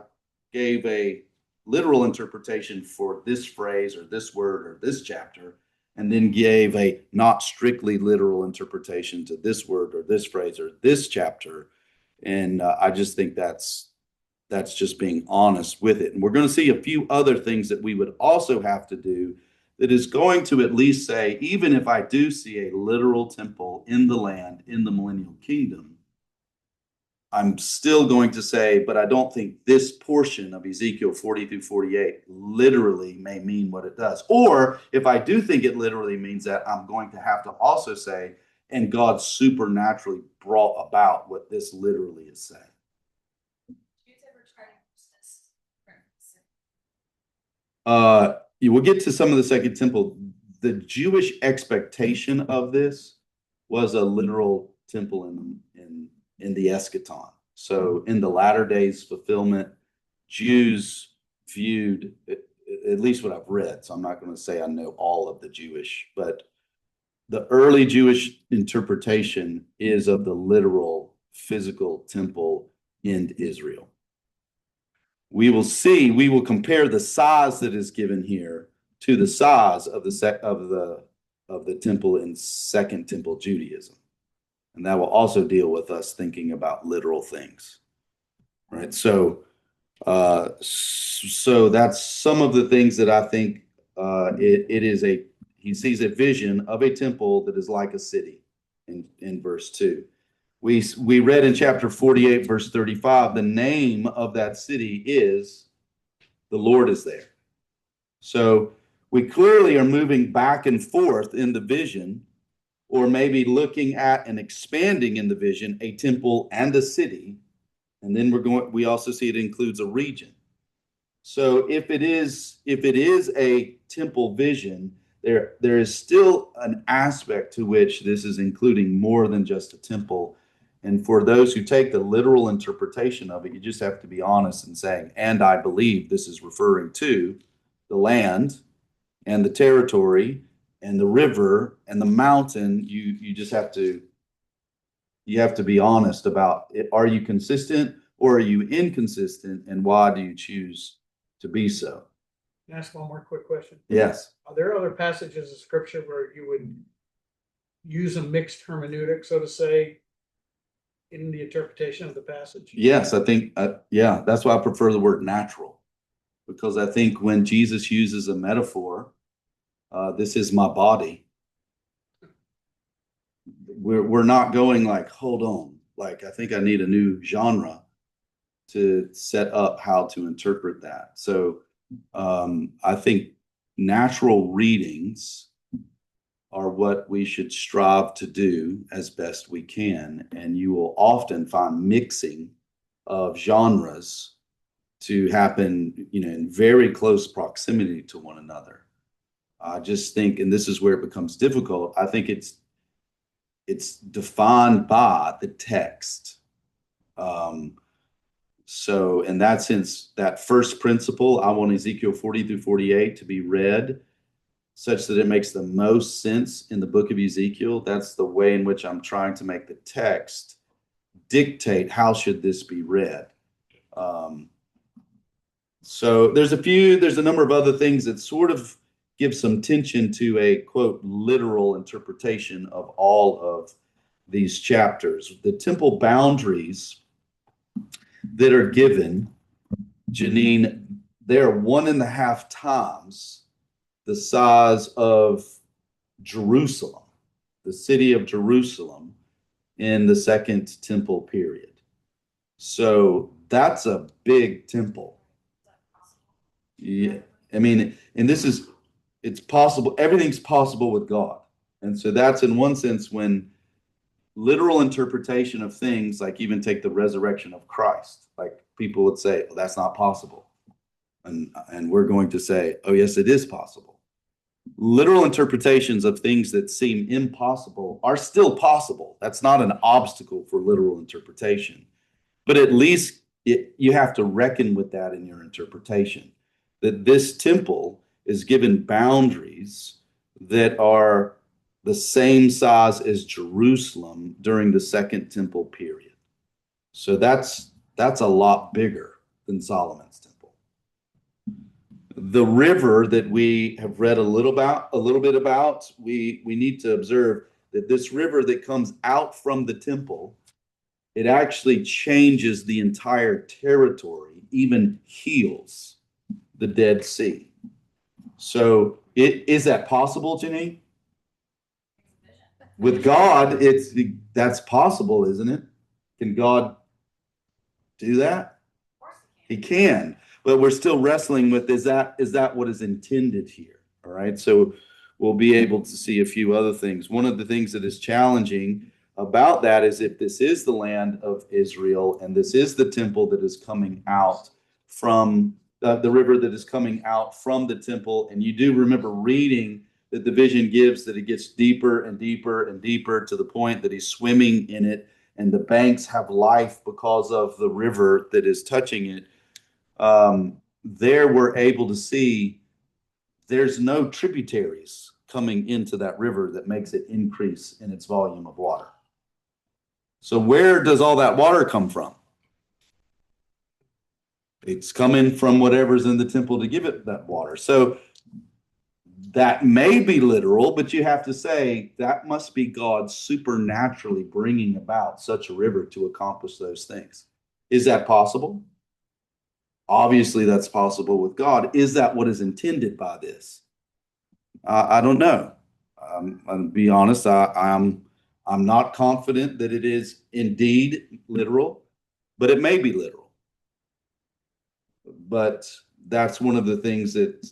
A: gave a literal interpretation for this phrase or this word or this chapter, and then gave a not strictly literal interpretation to this word or this phrase or this chapter. And I just think that's just being honest with it. And we're going to see a few other things that we would also have to do that is going to at least say, even if I do see a literal temple in the land, in the millennial kingdom, I'm still going to say, but I don't think this portion of Ezekiel 40 through 48 literally may mean what it does. Or if I do think it literally means that, I'm going to have to also say, and God supernaturally brought about what this literally is saying. You will get to some of the Second Temple. The Jewish expectation of this was a literal temple in the eschaton. So in the latter days fulfillment, Jews viewed, at least what I've read, so I'm not going to say I know all of the Jewish, but the early Jewish interpretation is of the literal physical temple in Israel. We will compare the size that is given here to the size of the temple in Second Temple Judaism. And that will also deal with us thinking about literal things, right? So that's some of the things that I think he sees a vision of a temple that is like a city in verse 2. We read in chapter 48, verse 35, the name of that city is the Lord is there. So we clearly are moving back and forth in the vision, or maybe looking at and expanding in the vision a temple and a city. And then we also see it includes a region. So if it is a temple vision, there is still an aspect to which this is including more than just a temple. And for those who take the literal interpretation of it, you just have to be honest in saying, and I believe this is referring to the land and the territory and the river and the mountain. You just have to be honest about it. Are you consistent or are you inconsistent, and why do you choose to be so?
C: Can I ask one more quick question?
A: Yes.
C: Are there other passages of scripture where you would use a mixed hermeneutic, so to say, in the interpretation of the passage?
A: Yes, I think, that's why I prefer the word natural, because I think when Jesus uses a metaphor, this is my body, we're not going like, hold on, like I think I need a new genre to set up how to interpret that. So I think natural readings are what we should strive to do as best we can. And you will often find mixing of genres to happen, in very close proximity to one another. I just think, and this is where it becomes difficult, I think it's defined by the text. So in that sense, that first principle, I want Ezekiel 40 through 48 to be read such that it makes the most sense in the book of Ezekiel. That's the way in which I'm trying to make the text dictate how should this be read. So there's a number of other things that sort of give some tension to a quote literal interpretation of all of these chapters. The temple boundaries that are given, Janine, they're 1.5 times the size of Jerusalem, the city of Jerusalem in the Second Temple period. So that's a big temple. Yeah, I mean, and it's possible, everything's possible with God. And so that's in one sense when literal interpretation of things, like even take the resurrection of Christ, like people would say, well, that's not possible. And we're going to say, oh, yes, it is possible. Literal interpretations of things that seem impossible are still possible. That's not an obstacle for literal interpretation. But at least you have to reckon with that in your interpretation, that this temple is given boundaries that are the same size as Jerusalem during the Second Temple period. So that's a lot bigger than Solomon's temple. The river that we have read a little bit about, we need to observe that this river that comes out from the temple, it actually changes the entire territory, even heals the Dead Sea. So is that possible, Janine? With God, that's possible, isn't it? Can God do that? He can, but we're still wrestling with is that what is intended here? All right. So we'll be able to see a few other things. One of the things that is challenging about that is if this is the land of Israel and this is the temple that is coming out from the river that is coming out from the temple, and you do remember reading that the vision gives that it gets deeper and deeper and deeper to the point that he's swimming in it and the banks have life because of the river that is touching it. There we're able to see there's no tributaries coming into that river that makes it increase in its volume of water. So where does all that water come from? It's coming from whatever's in the temple to give it that water. So that may be literal, but you have to say that must be God supernaturally bringing about such a river to accomplish those things. Is that possible? Obviously, that's possible with God. Is that what is intended by this? I don't know. I'll be honest. I'm not confident that it is indeed literal, but it may be literal. But that's one of the things that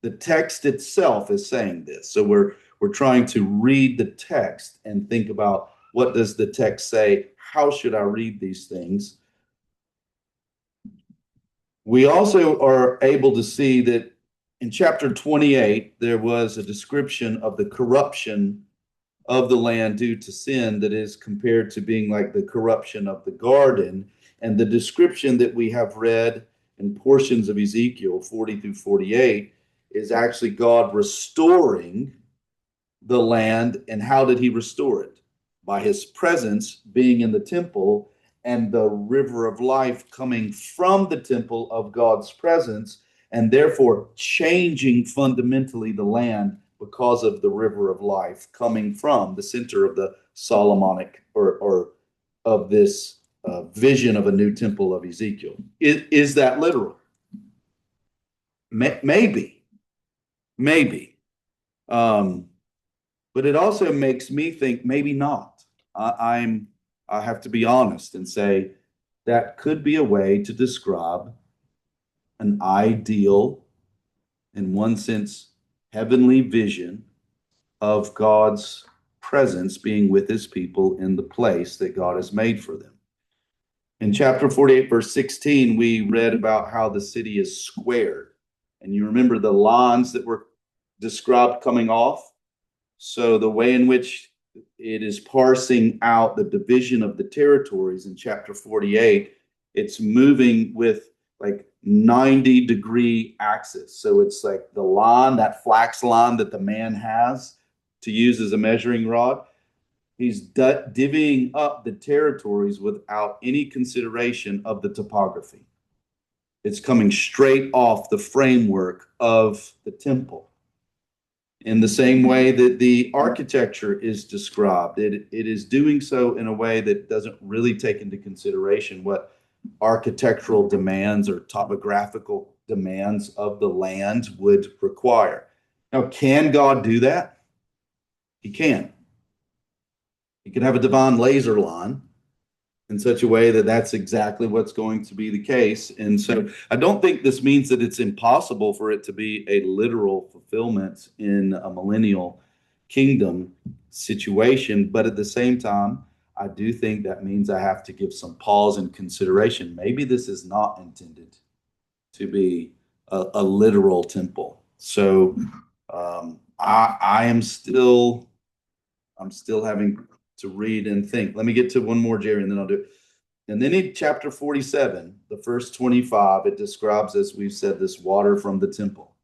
A: the text itself is saying this. So we're trying to read the text and think about what does the text say? How should I read these things? We also are able to see that in chapter 28, there was a description of the corruption of the land due to sin that is compared to being like the corruption of the garden. And the description that we have read in portions of Ezekiel 40 through 48 is actually God restoring the land. And how did he restore it? By his presence being in the temple and the river of life coming from the temple of God's presence, and therefore changing fundamentally the land because of the river of life coming from the center of the Solomonic or of this vision of a new temple of Ezekiel. Is that literal? Maybe. But it also makes me think maybe not. I have to be honest and say that could be a way to describe an ideal, in one sense, heavenly vision of God's presence being with his people in the place that God has made for them. In chapter 48, verse 16, we read about how the city is squared. And you remember the lines that were described coming off? So the way in which it is parsing out the division of the territories in chapter 48, it's moving with like 90-degree axis. So it's like the line, that flax line that the man has to use as a measuring rod. He's divvying up the territories without any consideration of the topography. It's coming straight off the framework of the temple. In the same way that the architecture is described, it is doing so in a way that doesn't really take into consideration what architectural demands or topographical demands of the land would require. Now, can God do that? He can. He can have a divine laser line in such a way that that's exactly what's going to be the case. And so I don't think this means that it's impossible for it to be a literal fulfillment in a millennial kingdom situation. But at the same time, I do think that means I have to give some pause and consideration. Maybe this is not intended to be a literal temple. So I'm still having to read and think. Let me get to one more, Jerry, and then I'll do it. And then in chapter 47, the first 25, it describes, as we've said, this water from the temple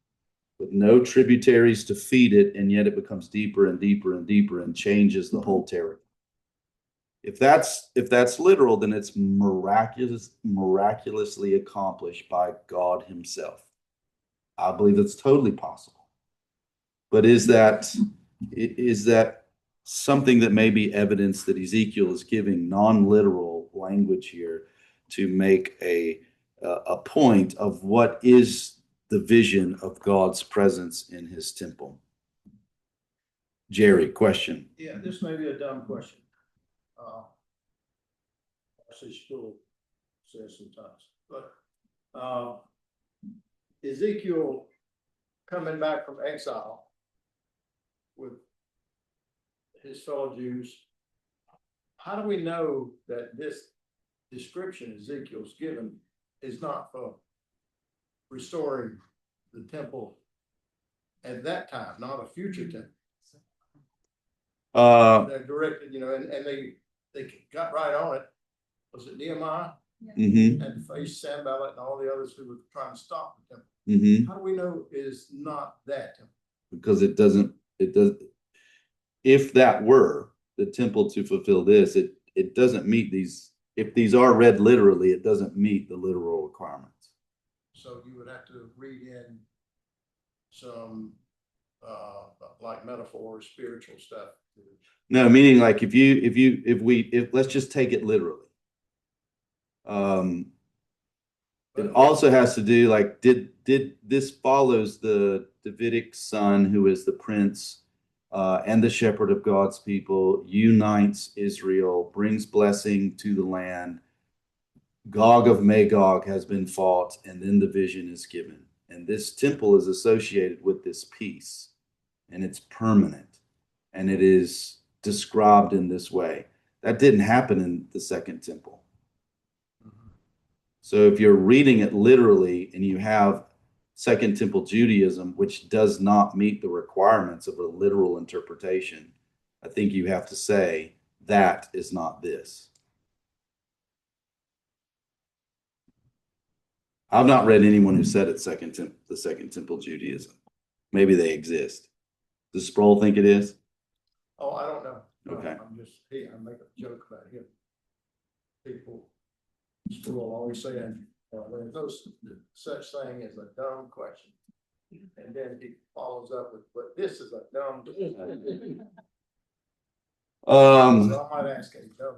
A: with no tributaries to feed it, and yet it becomes deeper and deeper and deeper and changes the whole territory. If that's literal, then it's miraculously accomplished by God himself. I believe it's totally possible. But is that something that may be evidence that Ezekiel is giving non-literal language here to make a point of what is the vision of God's presence in his temple? Jerry, question.
B: Yeah, this may be a dumb question. I school says sometimes, but Ezekiel coming back from exile with his fellow Jews, how do we know that this description Ezekiel's given is not for restoring the temple at that time, not a future temple? They're directed, and they got right on it. Was it Nehemiah?
A: Mm-hmm.
B: And faced Sanballat and all the others who were trying to stop the temple.
A: Mm-hmm.
B: How do we know it is not that temple?
A: Because it does. If that were the temple to fulfill this, it doesn't meet these. If these are read literally, it doesn't meet the literal requirements.
B: So you would have to read in some like metaphor, spiritual stuff.
A: No, meaning like if let's just take it literally. It also has to do like did this follows the Davidic son who is the prince and the shepherd of God's people, unites Israel, brings blessing to the land. Gog of Magog has been fought, and then the vision is given. And this temple is associated with this peace, and it's permanent, and it is described in this way. That didn't happen in the second temple. So if you're reading it literally and you have Second Temple Judaism, which does not meet the requirements of a literal interpretation, I think you have to say that is not this. I've not read anyone who said it's the Second Temple Judaism. Maybe they exist. Does Sproul think it is?
B: Oh, I don't know.
A: Okay.
B: I make a joke about him. People will always say, there's no such thing as a dumb question. And then he follows up with, but this is a dumb question. So I might ask a dumb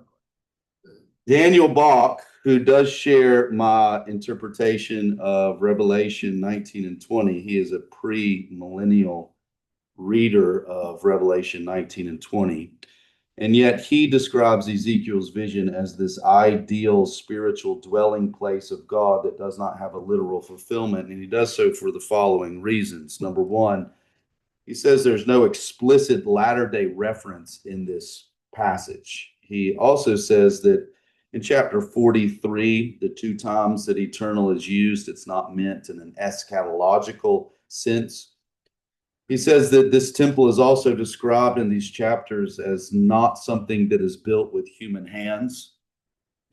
B: question.
A: Daniel Bach, who does share my interpretation of Revelation 19 and 20, he is a pre-millennial reader of Revelation 19 and 20. And yet he describes Ezekiel's vision as this ideal spiritual dwelling place of God that does not have a literal fulfillment. And he does so for the following reasons. Number one, he says there's no explicit latter-day reference in this passage. He also says that in chapter 43, the two times that eternal is used, it's not meant in an eschatological sense. He says that this temple is also described in these chapters as not something that is built with human hands.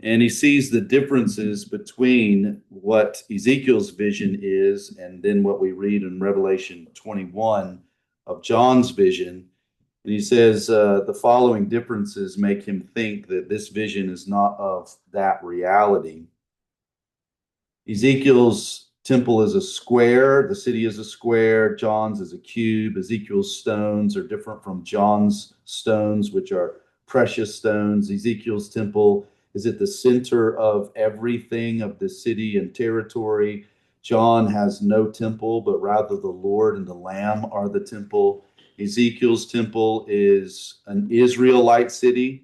A: And he sees the differences between what Ezekiel's vision is and then what we read in Revelation 21 of John's vision. And he says the following differences make him think that this vision is not of that reality. Ezekiel's temple is a square, the city is a square, John's is a cube. Ezekiel's stones are different from John's stones, which are precious stones. Ezekiel's temple is at the center of everything of the city and territory. John has no temple, but rather the Lord and the Lamb are the temple. Ezekiel's temple is an Israelite city.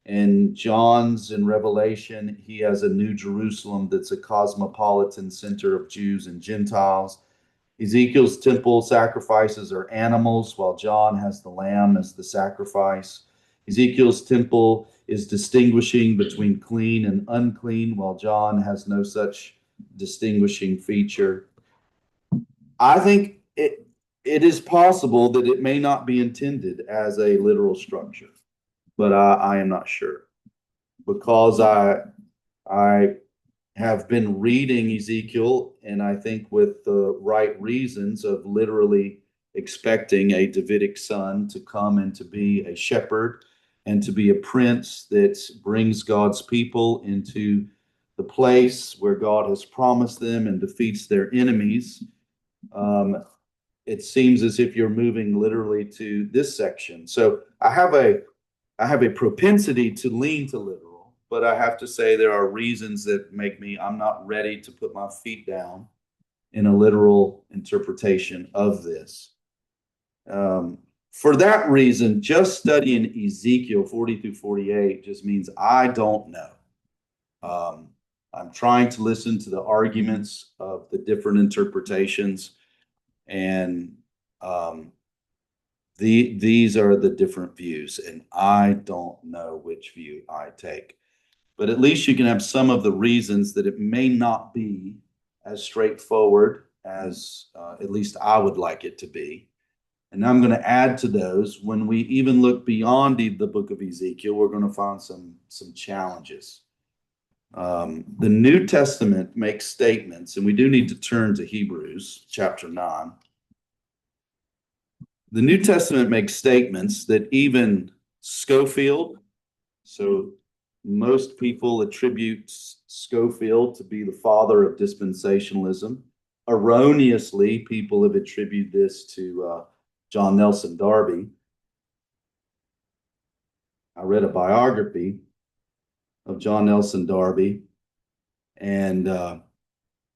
A: And John's in Revelation, he has a New Jerusalem that's a cosmopolitan center of Jews and Gentiles. Ezekiel's temple sacrifices are animals, while John has the lamb as the sacrifice. Ezekiel's temple is distinguishing between clean and unclean, while John has no such distinguishing feature. I think it is possible that it may not be intended as a literal structure, but I am not sure because I have been reading Ezekiel, and I think with the right reasons of literally expecting a Davidic son to come and to be a shepherd and to be a prince that brings God's people into the place where God has promised them and defeats their enemies. It seems as if you're moving literally to this section. So I have a propensity to lean to literal, but I have to say there are reasons that make me, I'm not ready to put my feet down in a literal interpretation of this. For that reason, just studying Ezekiel 40 through 48 just means I don't know. I'm trying to listen to the arguments of the different interpretations, and these are the different views, and I don't know which view I take. But at least you can have some of the reasons that it may not be as straightforward as at least I would like it to be. And I'm going to add to those. When we even look beyond the book of Ezekiel, we're going to find some challenges. The New Testament makes statements, and we do need to turn to Hebrews chapter 9. The New Testament makes statements that even Scofield, so most people attribute Scofield to be the father of dispensationalism. Erroneously, people have attributed this to John Nelson Darby. I read a biography of John Nelson Darby, and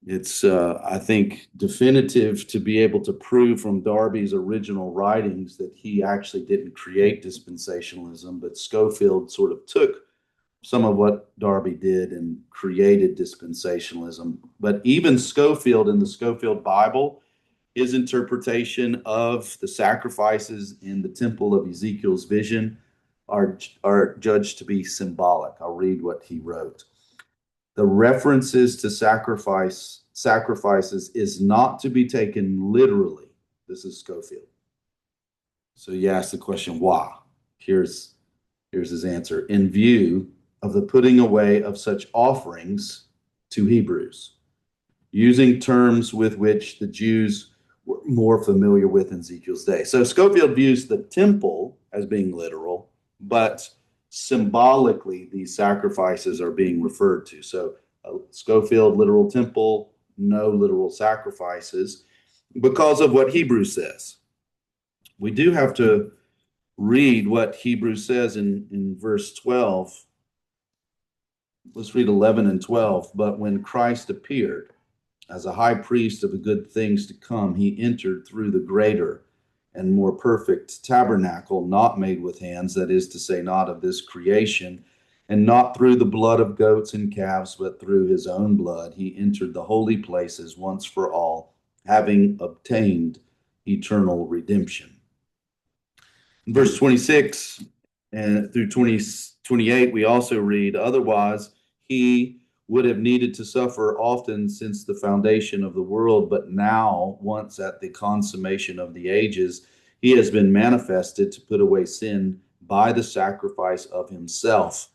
A: it's, I think, definitive to be able to prove from Darby's original writings that he actually didn't create dispensationalism, but Scofield sort of took some of what Darby did and created dispensationalism. But even Scofield in the Scofield Bible, his interpretation of the sacrifices in the temple of Ezekiel's vision are judged to be symbolic. I'll read what he wrote. The references to sacrifices is not to be taken literally. This is Scofield. So you ask the question, why? Here's his answer. In view of the putting away of such offerings to Hebrews, using terms with which the Jews were more familiar with in Ezekiel's day. So Scofield views the temple as being literal, but symbolically, these sacrifices are being referred to. So Scofield, literal temple, no literal sacrifices, because of what Hebrews says. We do have to read what Hebrews says in verse 12. Let's read 11 and 12. But when Christ appeared as a high priest of the good things to come, he entered through the greater and more perfect tabernacle, not made with hands, that is to say, not of this creation, and not through the blood of goats and calves, but through his own blood, he entered the holy places once for all, having obtained eternal redemption. In verse 26 and through 28, we also read, otherwise, he would have needed to suffer often since the foundation of the world, but now, once at the consummation of the ages, he has been manifested to put away sin by the sacrifice of himself.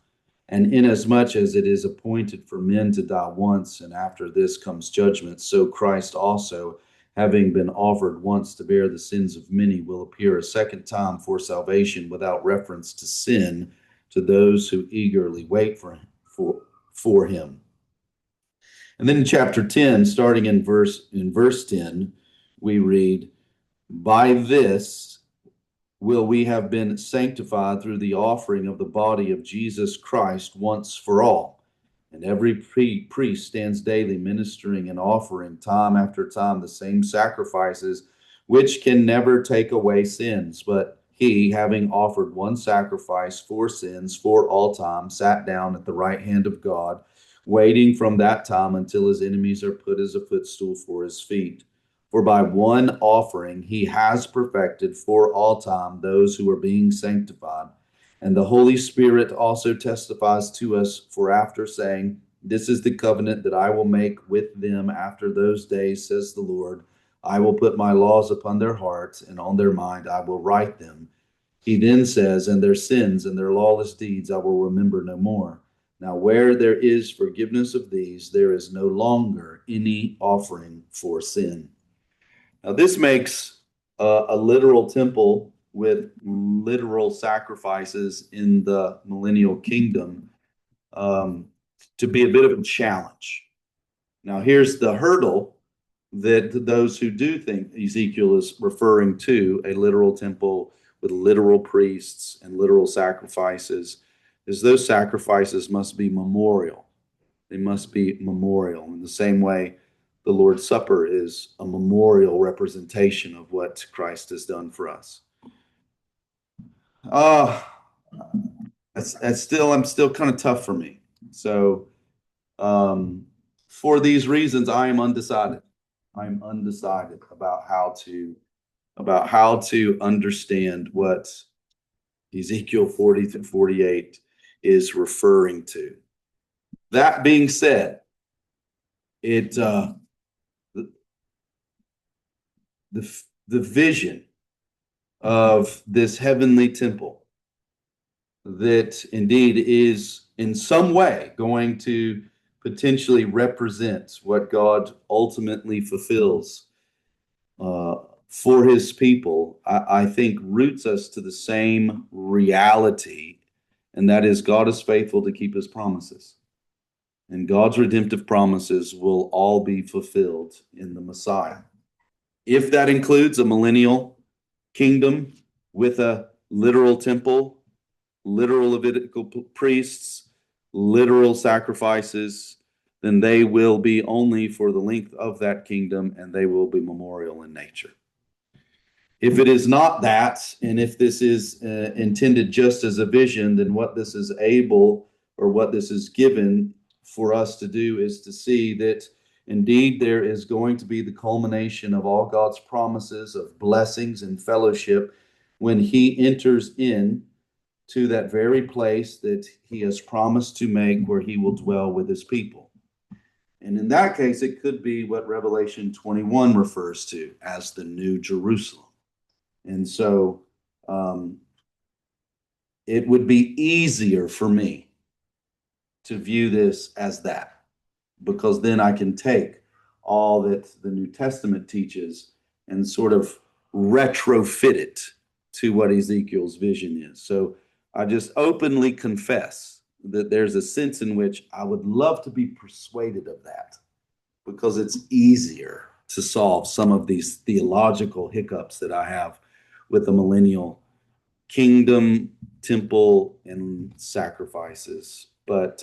A: And inasmuch as it is appointed for men to die once, and after this comes judgment, so Christ also, having been offered once to bear the sins of many, will appear a second time for salvation without reference to sin to those who eagerly wait for him. And then in chapter 10, starting in verse 10, we read, by this will we have been sanctified through the offering of the body of Jesus Christ once for all. And every priest stands daily ministering and offering time after time the same sacrifices, which can never take away sins. But he, having offered one sacrifice for sins for all time, sat down at the right hand of God, waiting from that time until his enemies are put as a footstool for his feet. For by one offering he has perfected for all time those who are being sanctified. And the Holy Spirit also testifies to us for after, saying, this is the covenant that I will make with them after those days, says the Lord. I will put my laws upon their hearts, and on their mind I will write them. He then says, and their sins and their lawless deeds I will remember no more. Now where there is forgiveness of these, there is no longer any offering for sin. Now this makes a literal temple with literal sacrifices in the millennial kingdom to be a bit of a challenge. Now here's the hurdle that those who do think Ezekiel is referring to a literal temple with literal priests and literal sacrifices is those sacrifices must be memorial. They must be memorial in the same way the Lord's Supper is a memorial representation of what Christ has done for us. I'm still kind of tough for me. So, for these reasons, I am undecided. I'm undecided about how to understand what Ezekiel 40 through 48 is referring to. That being said, the vision of this heavenly temple that indeed is in some way going to potentially represent what God ultimately fulfills for his people, I think roots us to the same reality, and that is God is faithful to keep his promises. And God's redemptive promises will all be fulfilled in the Messiah. If that includes a millennial kingdom with a literal temple, literal Levitical priests, literal sacrifices, then they will be only for the length of that kingdom, and they will be memorial in nature. If it is not that, and if this is intended just as a vision, then what this is able, or what this is given for us to do, is to see that indeed there is going to be the culmination of all God's promises of blessings and fellowship when he enters in to that very place that he has promised to make, where he will dwell with his people. And in that case, it could be what Revelation 21 refers to as the New Jerusalem. And so it would be easier for me to view this as that, because then I can take all that the New Testament teaches and sort of retrofit it to what Ezekiel's vision is. So I just openly confess that there's a sense in which I would love to be persuaded of that, because it's easier to solve some of these theological hiccups that I have with the millennial kingdom, temple, and sacrifices. But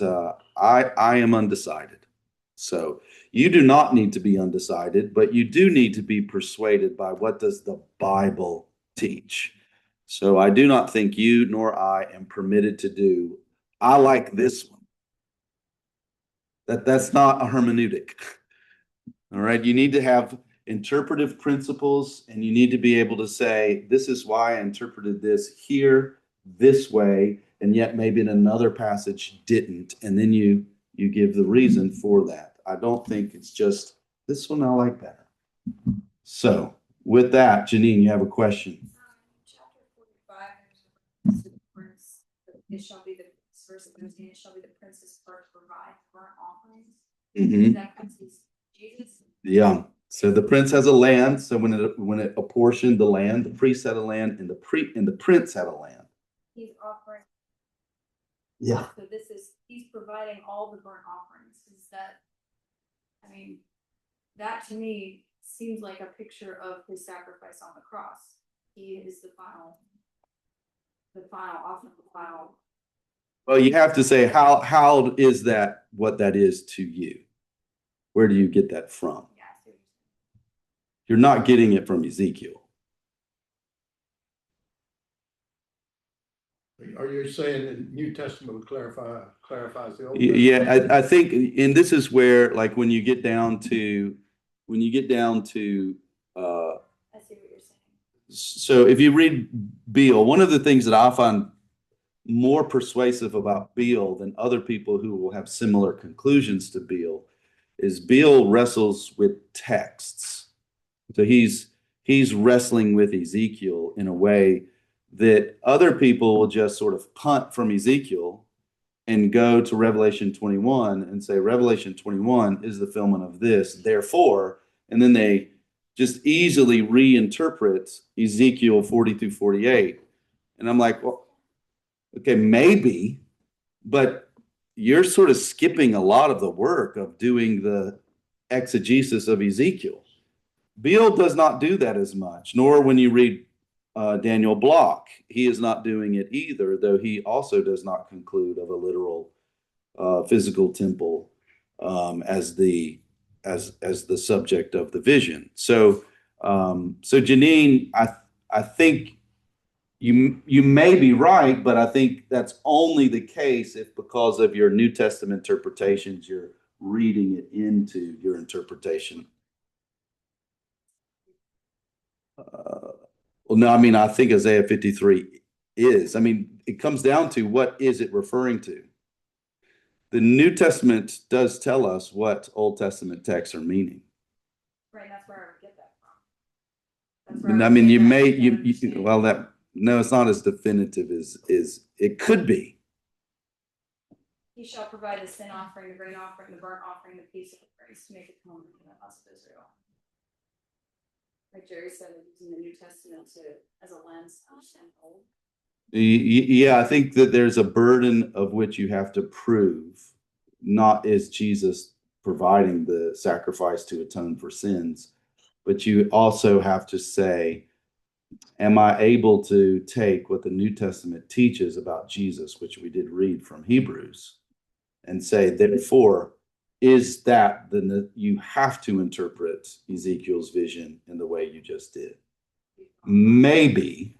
A: I am undecided. So you do not need to be undecided, but you do need to be persuaded by what does the Bible teach. So I do not think you nor I am permitted to do, I like this one. That's not a hermeneutic. All right. You need to have interpretive principles, and you need to be able to say, this is why I interpreted this here this way, and yet maybe in another passage didn't. And then you give the reason for that. I don't think it's just this one I like better. So with that, Janine, you have a question.
D: Chapter 45, there's a prince. It shall be the verse that goes in, it shall be the prince's part to provide burnt offerings.
A: Mhm.
D: That prince is Jesus.
A: Yeah. So the prince has a land. So when it apportioned the land, the priest had a land, and the prince had a land.
D: He's offering.
A: Yeah.
D: So he's providing all the burnt offerings. Is that, I mean, that to me seems like a picture of his sacrifice on the cross. He is the final offering, the final.
A: Well, you have to say how is that what that is to you? Where do you get that from?
D: Yeah, so
A: You're not getting it from Ezekiel.
B: Are you saying the New Testament clarifies the Old?
A: Yeah, I think, and this is where, like, when you get down to
D: I see what you're saying.
A: so if you read Beale, one of the things that I find more persuasive about Beale than other people who will have similar conclusions to Beale is Beale wrestles with texts. So he's wrestling with Ezekiel in a way that other people will just sort of punt from Ezekiel and go to Revelation 21 and say, Revelation 21 is the fulfillment of this, therefore, and then they just easily reinterpret Ezekiel 40 through 48. And I'm like, well, okay, maybe, but you're sort of skipping a lot of the work of doing the exegesis of Ezekiel. Beale does not do that as much, nor when you read Daniel Block, he is not doing it either, though he also does not conclude of a literal physical temple as the subject of the vision. So Janine, I think you may be right, but I think that's only the case if, because of your New Testament interpretations, you're reading it into your interpretation. Well, no, I mean, I think Isaiah 53 is. I mean, it comes down to what is it referring to? The New Testament does tell us what Old Testament texts are meaning.
D: Right, that's where I would get that from. That's where
A: I
D: would
A: mean,
D: get
A: you
D: that
A: may,
D: to
A: you,
D: understand.
A: well, that, no, it's not as definitive as it could be.
D: He shall provide the sin offering, the grain offering, the burnt offering, the peace offerings to make atonement for the house of Israel. Like Jerry said, using the New Testament as a lens to understand the Old.
A: Yeah, I think that there's a burden of which you have to prove, not is Jesus providing the sacrifice to atone for sins, but you also have to say, am I able to take what the New Testament teaches about Jesus, which we did read from Hebrews, and say, therefore, is that you have to interpret Ezekiel's vision in the way you just did? Maybe.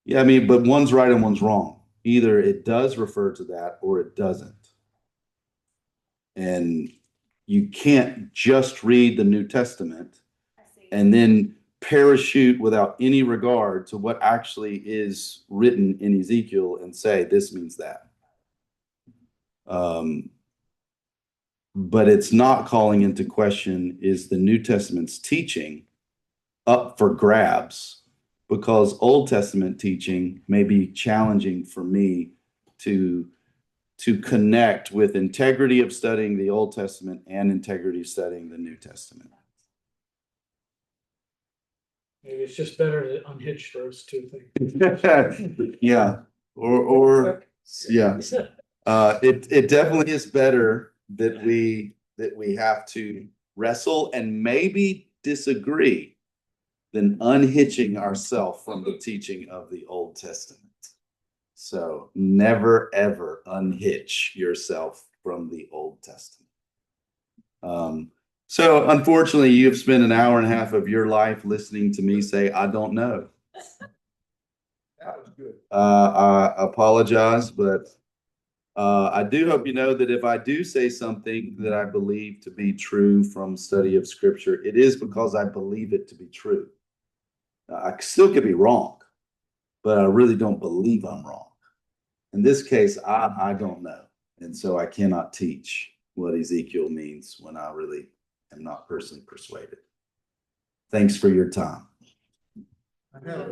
A: Yeah, I mean, but one's right and one's wrong. Either it does refer to that or it doesn't. And you can't just read the New Testament and then parachute without any regard to what actually is written in Ezekiel and say, this means that. But it's not calling into question, is the New Testament's teaching up for grabs? Because Old Testament teaching may be challenging for me to connect with integrity of studying the Old Testament and integrity of studying the New Testament.
C: Maybe it's just better to unhitch those two things.
A: Yeah. Or yeah. It definitely is better that we have to wrestle and maybe disagree than unhitching ourselves from the teaching of the Old Testament. So never ever unhitch yourself from the Old Testament. So unfortunately, you've spent an hour and a half of your life listening to me say, I don't know.
B: That was good.
A: I apologize, but I do hope you know that if I do say something that I believe to be true from study of scripture, it is because I believe it to be true. I still could be wrong, but I really don't believe I'm wrong. In this case, I don't know. And so I cannot teach what Ezekiel means when I really am not personally persuaded. Thanks for your time.
B: I have